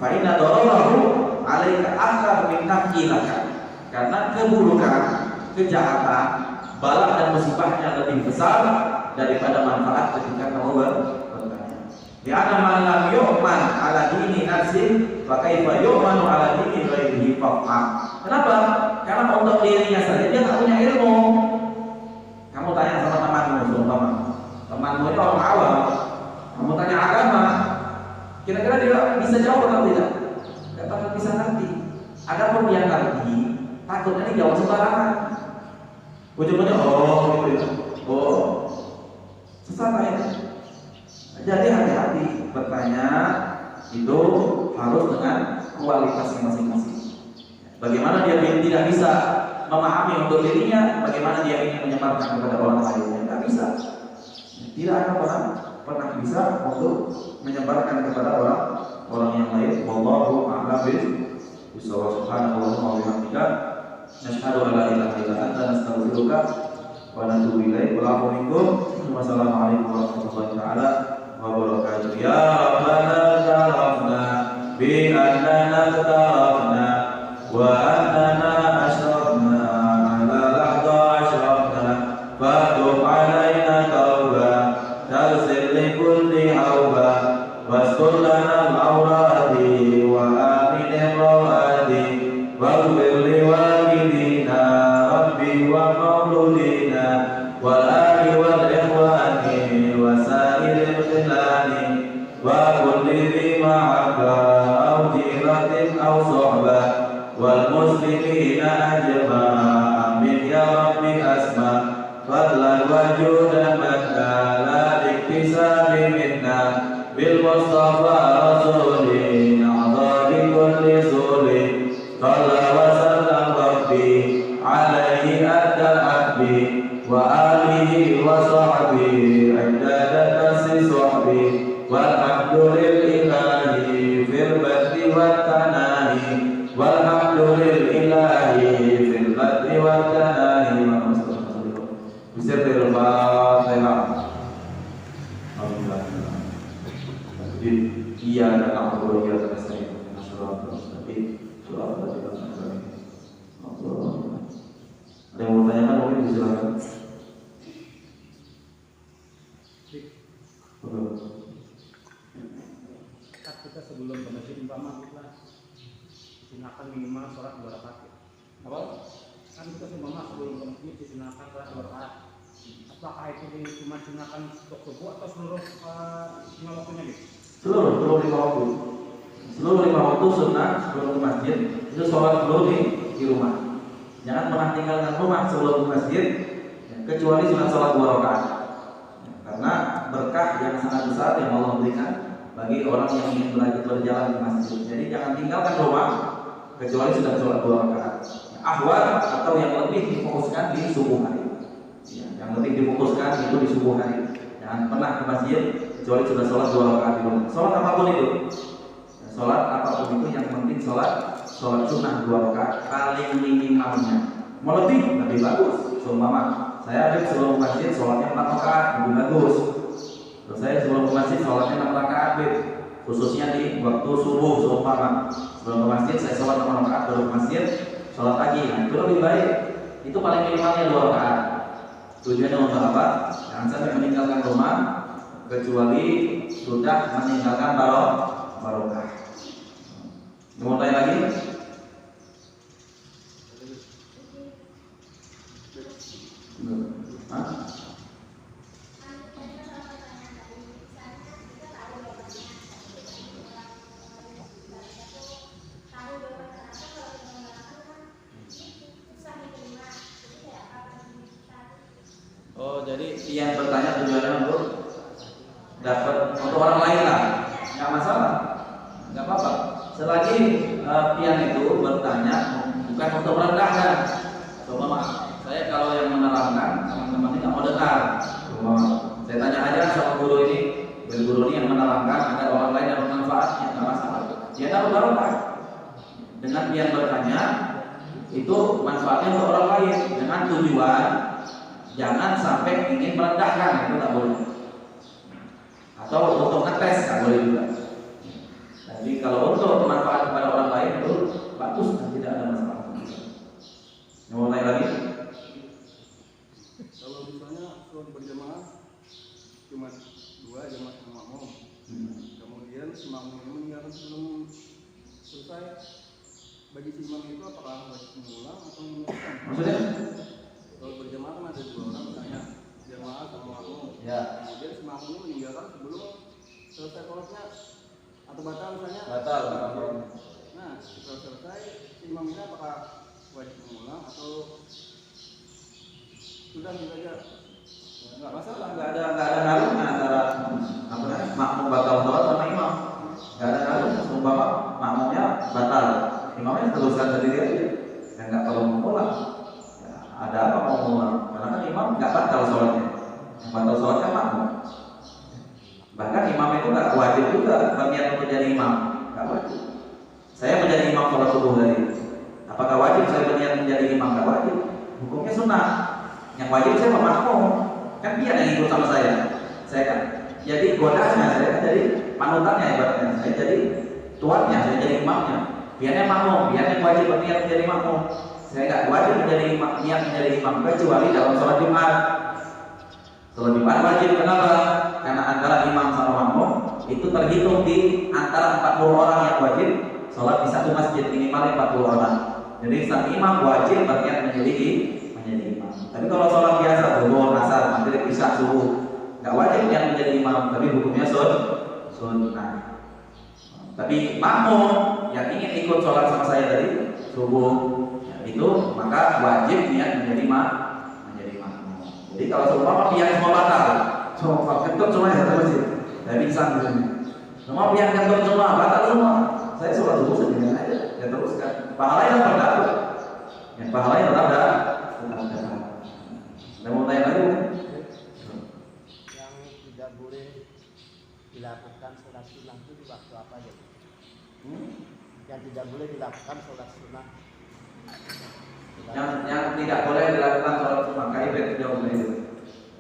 A: Fa inna dararahu 'alaika akthar min naf'ilaka. Karena keburukan, kejahatan, bala dan musibahnya lebih besar daripada manfaat ketika kamu bertanya. Di anna man lam yu'man 'ala dini nafsi fa kaifa yu'manu 'ala dini ghairihi fa'am. Kenapa? Karena untuk dirinya saja dia tak punya ilmu. Kamu tanya sama temanmu, temanmu itu orang awam, kamu tanya agama, kira-kira dia bisa jawab atau tidak? Tidak bakal bisa ngerti. Adapun dia ngerti, takutnya dia jawab sembarangan. Ujung-ujungnya sesat aja. Jadi hati-hati bertanya itu harus dengan kualitasnya masing-masing. Bagaimana dia tidak bisa memahami untuk dirinya, bagaimana dia ingin menyebarkan kepada orang lain? Tidak bisa. Tidak akan pernah bisa untuk menyebarkan kepada orang yang lain. Wallahu a'lam bishawab. Subhanallahi wa bihamdihi, nashhadu an la ilaha illa anta, nastaghfiruka wa natubu ilaik. Wassalamualaikum warahmatullahi taala wabarakatuh. Ya Rabbana tarafna bi annana tarafna wa annana ashrafna ala lahda ashrafna fatub alaina tauba taghfir li kulli hauba wastur lana al-awradi wa amin ar-rawadi waghfir li walidina rabbi wa mauludina wal ali wal ikhwani wa sa'iril khilani wa kulli dhi ma'aba aw jiratin aw sohba wal muslimina ajma' amin ya rabbi asma fadlan wa judan laka la iktisabi minna bil mustafa rasulin a'adhi kulli suli qala wa sallam rabbi alaihi adal abdi wa alihi wa sahbihi sahbi walhamdulillahi fil badri wat tanahi walhamdulillahi fil badri wat tanahi bismillahirrahmanirrahim. Iya dan aku ya saya masyarakat tapi surah ada yang mau tanyakan mungkin silakan.
B: Kita sebelum ke masjid umpama kita disunahkan minimal sholat 2 rakaat. Apa? Kan kita umpama sebelum ke masjid disunahkan sholat 2 rakaat. Apakah itu cuma disunahkan untuk subuh atau seluruh 5 waktunya gitu?
A: Seluruh 5 waktu. Seluruh 5 waktu sunnah sebelum ke masjid itu sholat dulu di rumah. Jangan pernah tinggalkan rumah sebelum ke masjid kecuali sunat sholat 2 rakaat. Karena berkah yang sangat besar yang Allah berikan bagi orang yang ingin berjalan ke masjid. Jadi jangan tinggalkan rumah kecuali sudah sholat 2 rakaat. Ahwal atau yang lebih difokuskan di subuh hari. Ya, yang lebih difokuskan itu di subuh hari. Jangan pernah ke masjid kecuali sudah sholat 2 rakaat di rumah. Sholat apapun itu, sholat apapun itu yang penting sholat sunnah 2 rakaat paling minimalnya. Mau lebih bagus. Seumpama saya ada sebelum masjid sholatnya 4 rakaat lebih bagus. Terus saya sebelum ke masjid sholatnya 6 rakaat khususnya di waktu subuh. Seumpama sebelum ke masjid saya sholat 6 rakaat baru ke masjid sholat pagi. Nah, itu lebih baik. Itu paling minimalnya 2 rakaat. Tujuannya untuk apa? Jangan sampai meninggalkan rumah kecuali sudah meninggalkan barokah. Mau tanya lagi? Hah? Oh, jadi yang bertanya tujuannya untuk dapat untuk orang lain lah, nggak masalah, nggak apa-apa. Selagi pian itu bertanya bukan untuk merendahkan. Coba saya kalau yang menerangkan teman-teman ini nggak mau dengar. Coba saya tanya aja sama guru ini yang menerangkan agar orang lain dapat manfaatnya, nggak masalah. Dia dapat barokah. Dengan pian bertanya itu manfaatnya untuk orang lain dengan tujuan jangan sampai ingin merendahkan, itu tak boleh. Atau untuk ngetes tak boleh juga. Jadi kalau untuk manfaat kepada orang lain itu bagus dan tidak ada masalah. Mau tanya lagi?
B: Kalau misalnya sholat berjamaah cuma 2 jamaah sama makmum, kemudian si makmum ini meninggalkan sebelum selesai, bagi si imam itu apakah wajib mengulang atau mengulang?
A: Maksudnya?
B: Kalau berjamaah kan ada 2 orang misalnya jamaah sama makmum.
A: Ya.
B: Kemudian si makmum ini meninggalkan sebelum selesai sholatnya atau batal misalnya.
A: Batal.
B: Nah, setelah selesai si imam ini apakah wajib mengulang atau sudah gitu aja?
A: Enggak masalah, enggak ada ngaruhnya antara makmum batal sholat sama imam. Enggak ada ngaruhnya. Umpama makmumnya batal, imamnya teruskan sendiri aja. Dan enggak perlu mengulang. Ya, ada apa mau mengulang? Karena kan imam enggak batal sholatnya. Yang batal sholatnya makmum. Bahkan imam itu enggak wajib juga berniat untuk jadi imam. Enggak wajib. Saya menjadi imam sholat subuh tadi. Apakah wajib saya berniat menjadi imam? Enggak wajib. Hukumnya sunnah. Yang wajib saya makmum. Kan dia yang ikut sama saya kan jadi godanya, saya kan jadi panutannya ibaratnya, saya jadi tuannya, saya jadi imamnya. Biarnya makmum, biarnya wajib berniat menjadi makmum. Saya nggak wajib menjadi imam, niat menjadi imam kecuali dalam sholat Jumat. Sholat Jumat wajib, kenapa? Karena antara imam sama makmum itu terhitung di antara 40 orang yang wajib sholat di satu masjid, minimal 40 orang. Jadi sang imam wajib berniat menjadi imam. Tapi kalau sholat biasa, zuhur, asar, maghrib, isya, subuh, nggak wajib yang menjadi imam, tapi hukumnya sunnah. Tapi makmum yang ingin ikut sholat sama saya tadi subuh, ya itu maka wajib niat menjadi makmum. Jadi kalau semua pihak semua batal, semua kentut semua ya satu masjid, saya pingsan di sini. Semua pihak kentut semua batal semua. Saya sholat subuh sendirian aja, ya teruskan. Pahalanya tetap dapat, ya pahalanya tetap ada. Ada mau tanya lagi?
B: Yang tidak boleh
C: dilakukan sholat sunnah itu di waktu apa aja? Yang tidak boleh dilakukan sholat sunnah.
A: Yang tidak boleh dilakukan sholat sunnah kaibet jauh dari itu.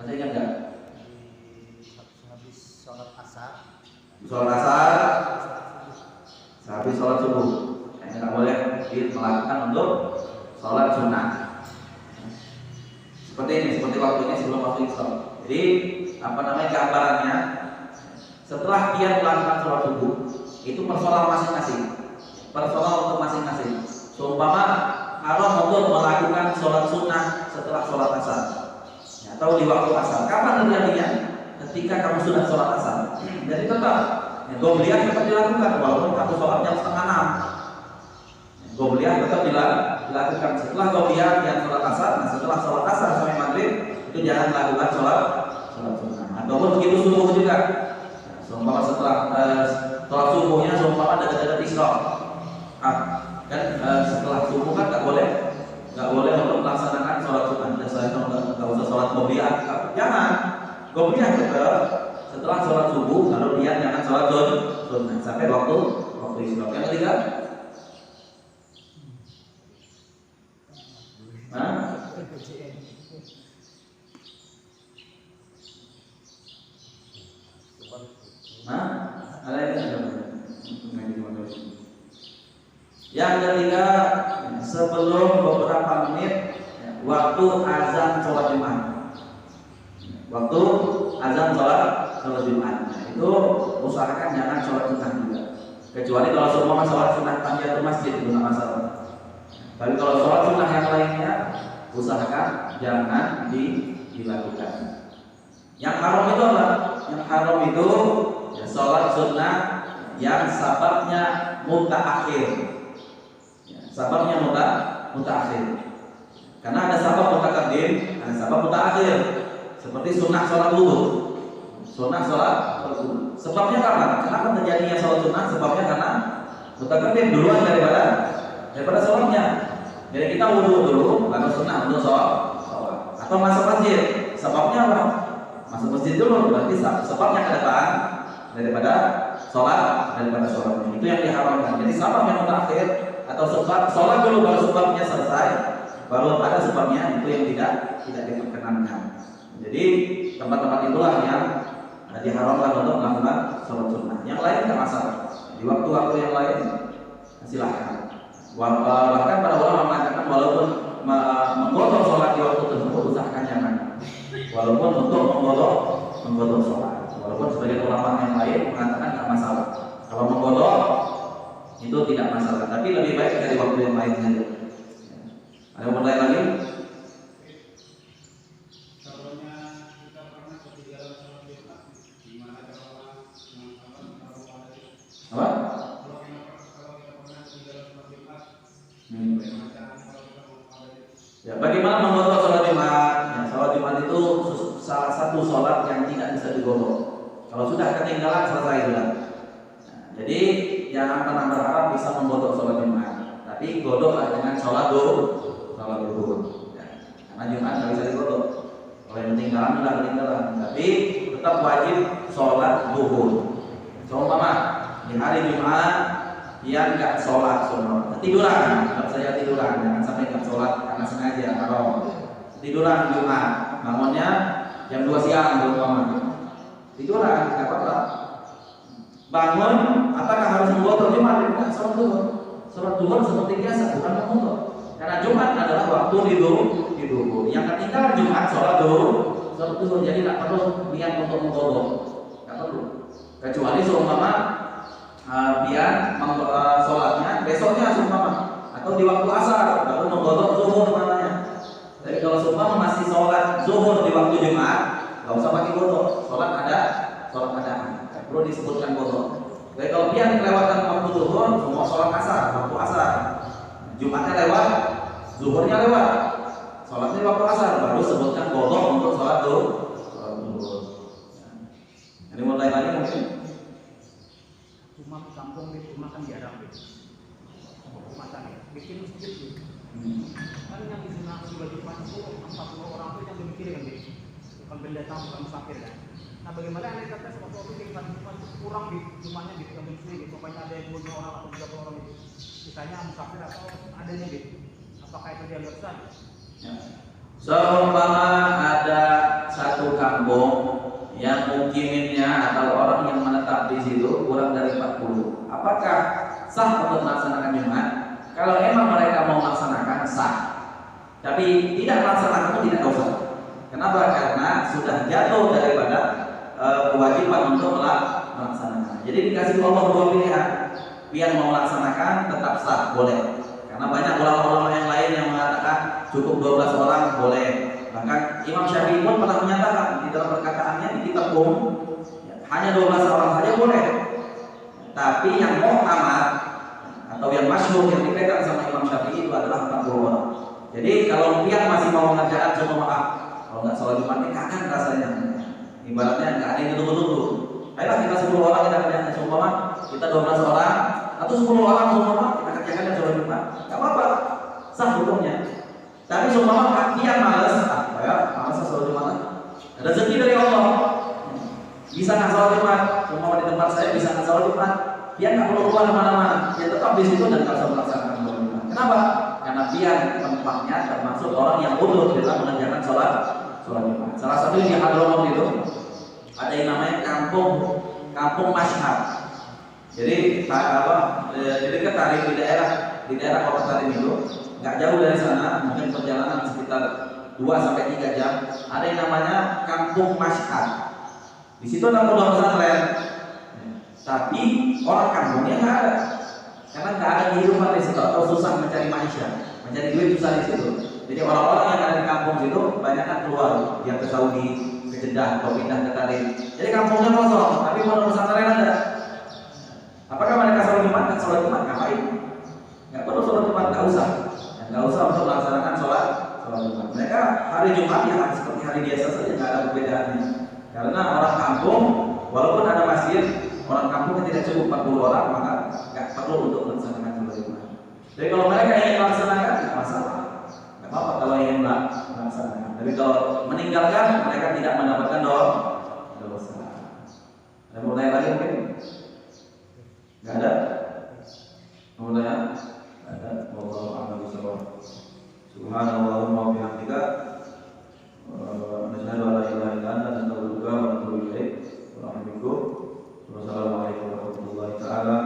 A: Masih ingat nggak?
C: Habis sholat asar.
A: Sholat asar, habis sholat subuh. Yang tidak boleh dilakukan untuk sholat sunnah. Seperti ini, seperti waktu ini sebelum waktu isya. Jadi apa namanya gambarannya? Setelah dia melakukan sholat subuh, itu personal masing-masing. Personal untuk masing-masing. Seumpama haram untuk melakukan sholat sunnah setelah sholat asar, ya, atau di waktu asar. Kapan terjadinya? Ketika kamu sudah sholat asar. Jadi tetap, ya, qobliyah tetap dilakukan walaupun kamu sholat jam 5:30. Ya, qobliyah tetap dilakukan setelah qobliyah yang sholat asar. Nah, setelah sholat asar sampai maghrib itu jangan melakukan sholat sunnah. Ataupun begitu subuh juga. Ya, seumpama setelah sholat subuhnya seumpama dekat-dekat isya. Kan setelah subuh kan nggak boleh untuk melaksanakan sholat sunnah. Saya nggak usah sholat qobliyah, jangan qobliyah tetap setelah sholat subuh, lalu dia jangan sholat sunnah sampai waktu isya. Yang ketiga, ada yang ketiga, sebelum beberapa menit waktu azan sholat Jumat. Waktu azan sholat Jumat, itu usahakan jangan sholat sunnah juga. Kecuali kalau semua sholat sunnah tahiyatul masjid itu nggak masalah. Tapi kalau sholat sunnah yang lainnya, usahakan jangan dilakukan. Yang haram itu apa? Yang haram itu ya, sholat sunnah yang sababnya mutaakhir. Sababnya mutaakhir. Karena ada sabab mutaqaddim, ada sabab mutaakhir. Seperti sunnah sholat wudu. Sunnah sholat wudu. Sebabnya kapan? Kenapa terjadinya sholat sunnah? Sebabnya karena mutaqaddim duluan daripada sholatnya. Jadi kita wudu dulu, lalu sunnah untuk sholat. Atau masuk masjid. Sebabnya apa? Masuk masjid dulu, berarti sebabnya ke depan daripada sholat. Itu yang diharamkan. Jadi sabab yang mutaakhir atau sebab sholat dulu baru sebabnya selesai, baru ada sebabnya, itu yang tidak diperkenankan. Jadi tempat-tempat itulah yang diharamkan untuk melakukan sholat sunnah. Yang lain tidak masalah. Di waktu-waktu yang lain silahkan. Bahkan para ulama mengatakan walaupun menggodok sholat di waktu tersebut usahakan jangan. Walaupun untuk menggodok sholat. Walaupun sebagian ulama yang lain mengatakan tidak masalah. Kalau menggodok itu tidak masalah, tapi lebih baik dari waktu yang lain saja. Ada pertanyaan lagi?
B: Contohnya kita pernah ketinggalan sholat Jumat, gimana cara
A: Apa?
B: Kalau kita pernah ketinggalan sholat Jumat, bagaimana caranya kalau kita mau
A: Ya, bagaimana menggodok sholat Jumat? Ya, sholat Jumat itu salah satu sholat yang tidak bisa digodok. Kalau sudah ketinggalan selesai sudah. Jadi jangan pernah berharap bisa menggodok sholat Jumat, tapi godoklah dengan sholat duhur. Ya, karena Jumat nggak bisa digodok. Kalau yang ketinggalan sudah ketinggalan, tapi tetap wajib sholat duhur. Seumpama di hari Jumat dia nggak sholat, ketiduran, kalau saya tiduran, jangan sampai nggak sholat karena sengaja, haram. Tiduran Jumat, bangunnya jam 2 siang, tiduran, nggak apa-apa. Bangun, apakah harus menggodok Jumat? Tidak, sholat duhur. Sholat duhur seperti biasa, bukan menggodok. Karena Jumat adalah waktu duhur. Yang ketinggalan Jumat sholat duhur, jadi tidak perlu niat untuk menggodok, tidak perlu. Kecuali seumpama dia sholatnya besoknya seumpama atau di waktu asar baru menggodok zuhur namanya. Tapi kalau seumpama masih sholat zuhur di waktu Jumat, nggak usah pakai godok. Sholat ada, perlu disebutkan godok. Jadi kalau dia melewatkan waktu zuhur, semua sholat waktu asar. Jumatnya lewat, zuhurnya lewat, sholatnya waktu asar, baru sebutkan godok untuk sholat zuhur. Ini mulai lagi mungkin.
B: Cuma kampung cuma kan jarang Jumatan ya, bikin masjid gitu. Kan yang di sana sudah Jumat itu 40 orang itu yang demikirin kan, bukan benda tamu, bukan musafir kan. Nah bagaimana anda kata seperti itu tingkat Jumat itu orang di rumahnya gitu, yang muslim gitu, pokoknya ada yang 20 orang atau 30 orang gitu, sisanya musafir atau adanya gitu, apakah itu dianggap sah?
A: Ya. Seumpama ada satu kampung yang mukiminnya atau orang yang menetap di situ kurang dari 40, apakah sah untuk melaksanakan Jumat? Kalau emang mereka mau melaksanakan, sah. Tapi tidak melaksanakan tidak dosa. Kenapa? Karena sudah jatuh daripada kewajiban untuk melaksanakan. Jadi dikasih Allah dua pilihan. Yang mau melaksanakan tetap sah, boleh. Karena banyak ulama-ulama yang lain yang mengatakan cukup 12 orang boleh. Bahkan Imam Syafi'i pun pernah menyatakan di dalam perkataannya di kitab hanya 12 orang saja boleh. Tapi yang muhtamad atau yang masyhur yang dipegang sama Imam Syafi'i itu adalah 40 orang. Jadi kalau pian masih mau mengerjakan semua maaf, kalau nggak sholat Jumat ini kakan rasanya. Ibaratnya nggak ada yang tunggu-tunggu. Ayolah kita 10 orang kita kerjakan semua, kita 12 orang atau 10 orang semua kita kerjakan sholat Jumat. Nggak apa-apa, sah hukumnya. Tapi semua pian malas, malas sholat Jumat. Rezeki dari Allah. Bisa nggak sholat Jumat? Semua di tempat saya bisa nggak sholat Jumat? Dia nggak perlu keluar kemana-mana, dia tetap di situ dan nggak usah melaksanakan sholat Jumat. Kenapa? Karena dia tempatnya termasuk orang yang udur dalam mengerjakan sholat Jumat. Salah satu yang Hadramut itu ada yang namanya kampung Mashhad. Jadi di dekat Tarim, di daerah kota Tarim itu nggak jauh dari sana, mungkin perjalanan sekitar 2-3 jam. Ada yang namanya kampung Mashhad. Di situ ada pondok pesantren. Tapi orang kampungnya nggak ada, karena nggak ada kehidupan di situ atau susah mencari maisha, mencari duit susah di situ. Jadi orang-orang yang ada di kampung situ banyak kan keluar, dia ke Saudi, ke Jeddah, atau pindah ke Tarim. Jadi kampungnya kosong, tapi pondok pesantren ada. Apakah mereka sholat Jumat? Nggak sholat Jumat, ngapain? Nggak perlu sholat Jumat, nggak usah untuk melaksanakan sholat Jumat. Mereka hari Jumat ya seperti hari biasa saja, nggak ada perbedaannya. Karena orang kampung, walaupun ada masjid, orang kampung tidak cukup 40 orang, maka nggak perlu untuk melaksanakan sholat Jumat. Jadi kalau mereka ingin melaksanakan, nggak masalah, nggak apa-apa kalau ingin melaksanakan. Tapi kalau meninggalkan, mereka tidak mendapatkan dosa. Ada mau tanya lagi mungkin? Nggak ada? Mau tanya? Nggak ada. Wallahu a'lam bishawab. Subhanallahumma wa bihamdika. Nashhadu an la ilaha illa anta nastaghfiruka wa natubu ilaik. Wassalamualaikum warahmatullahi taala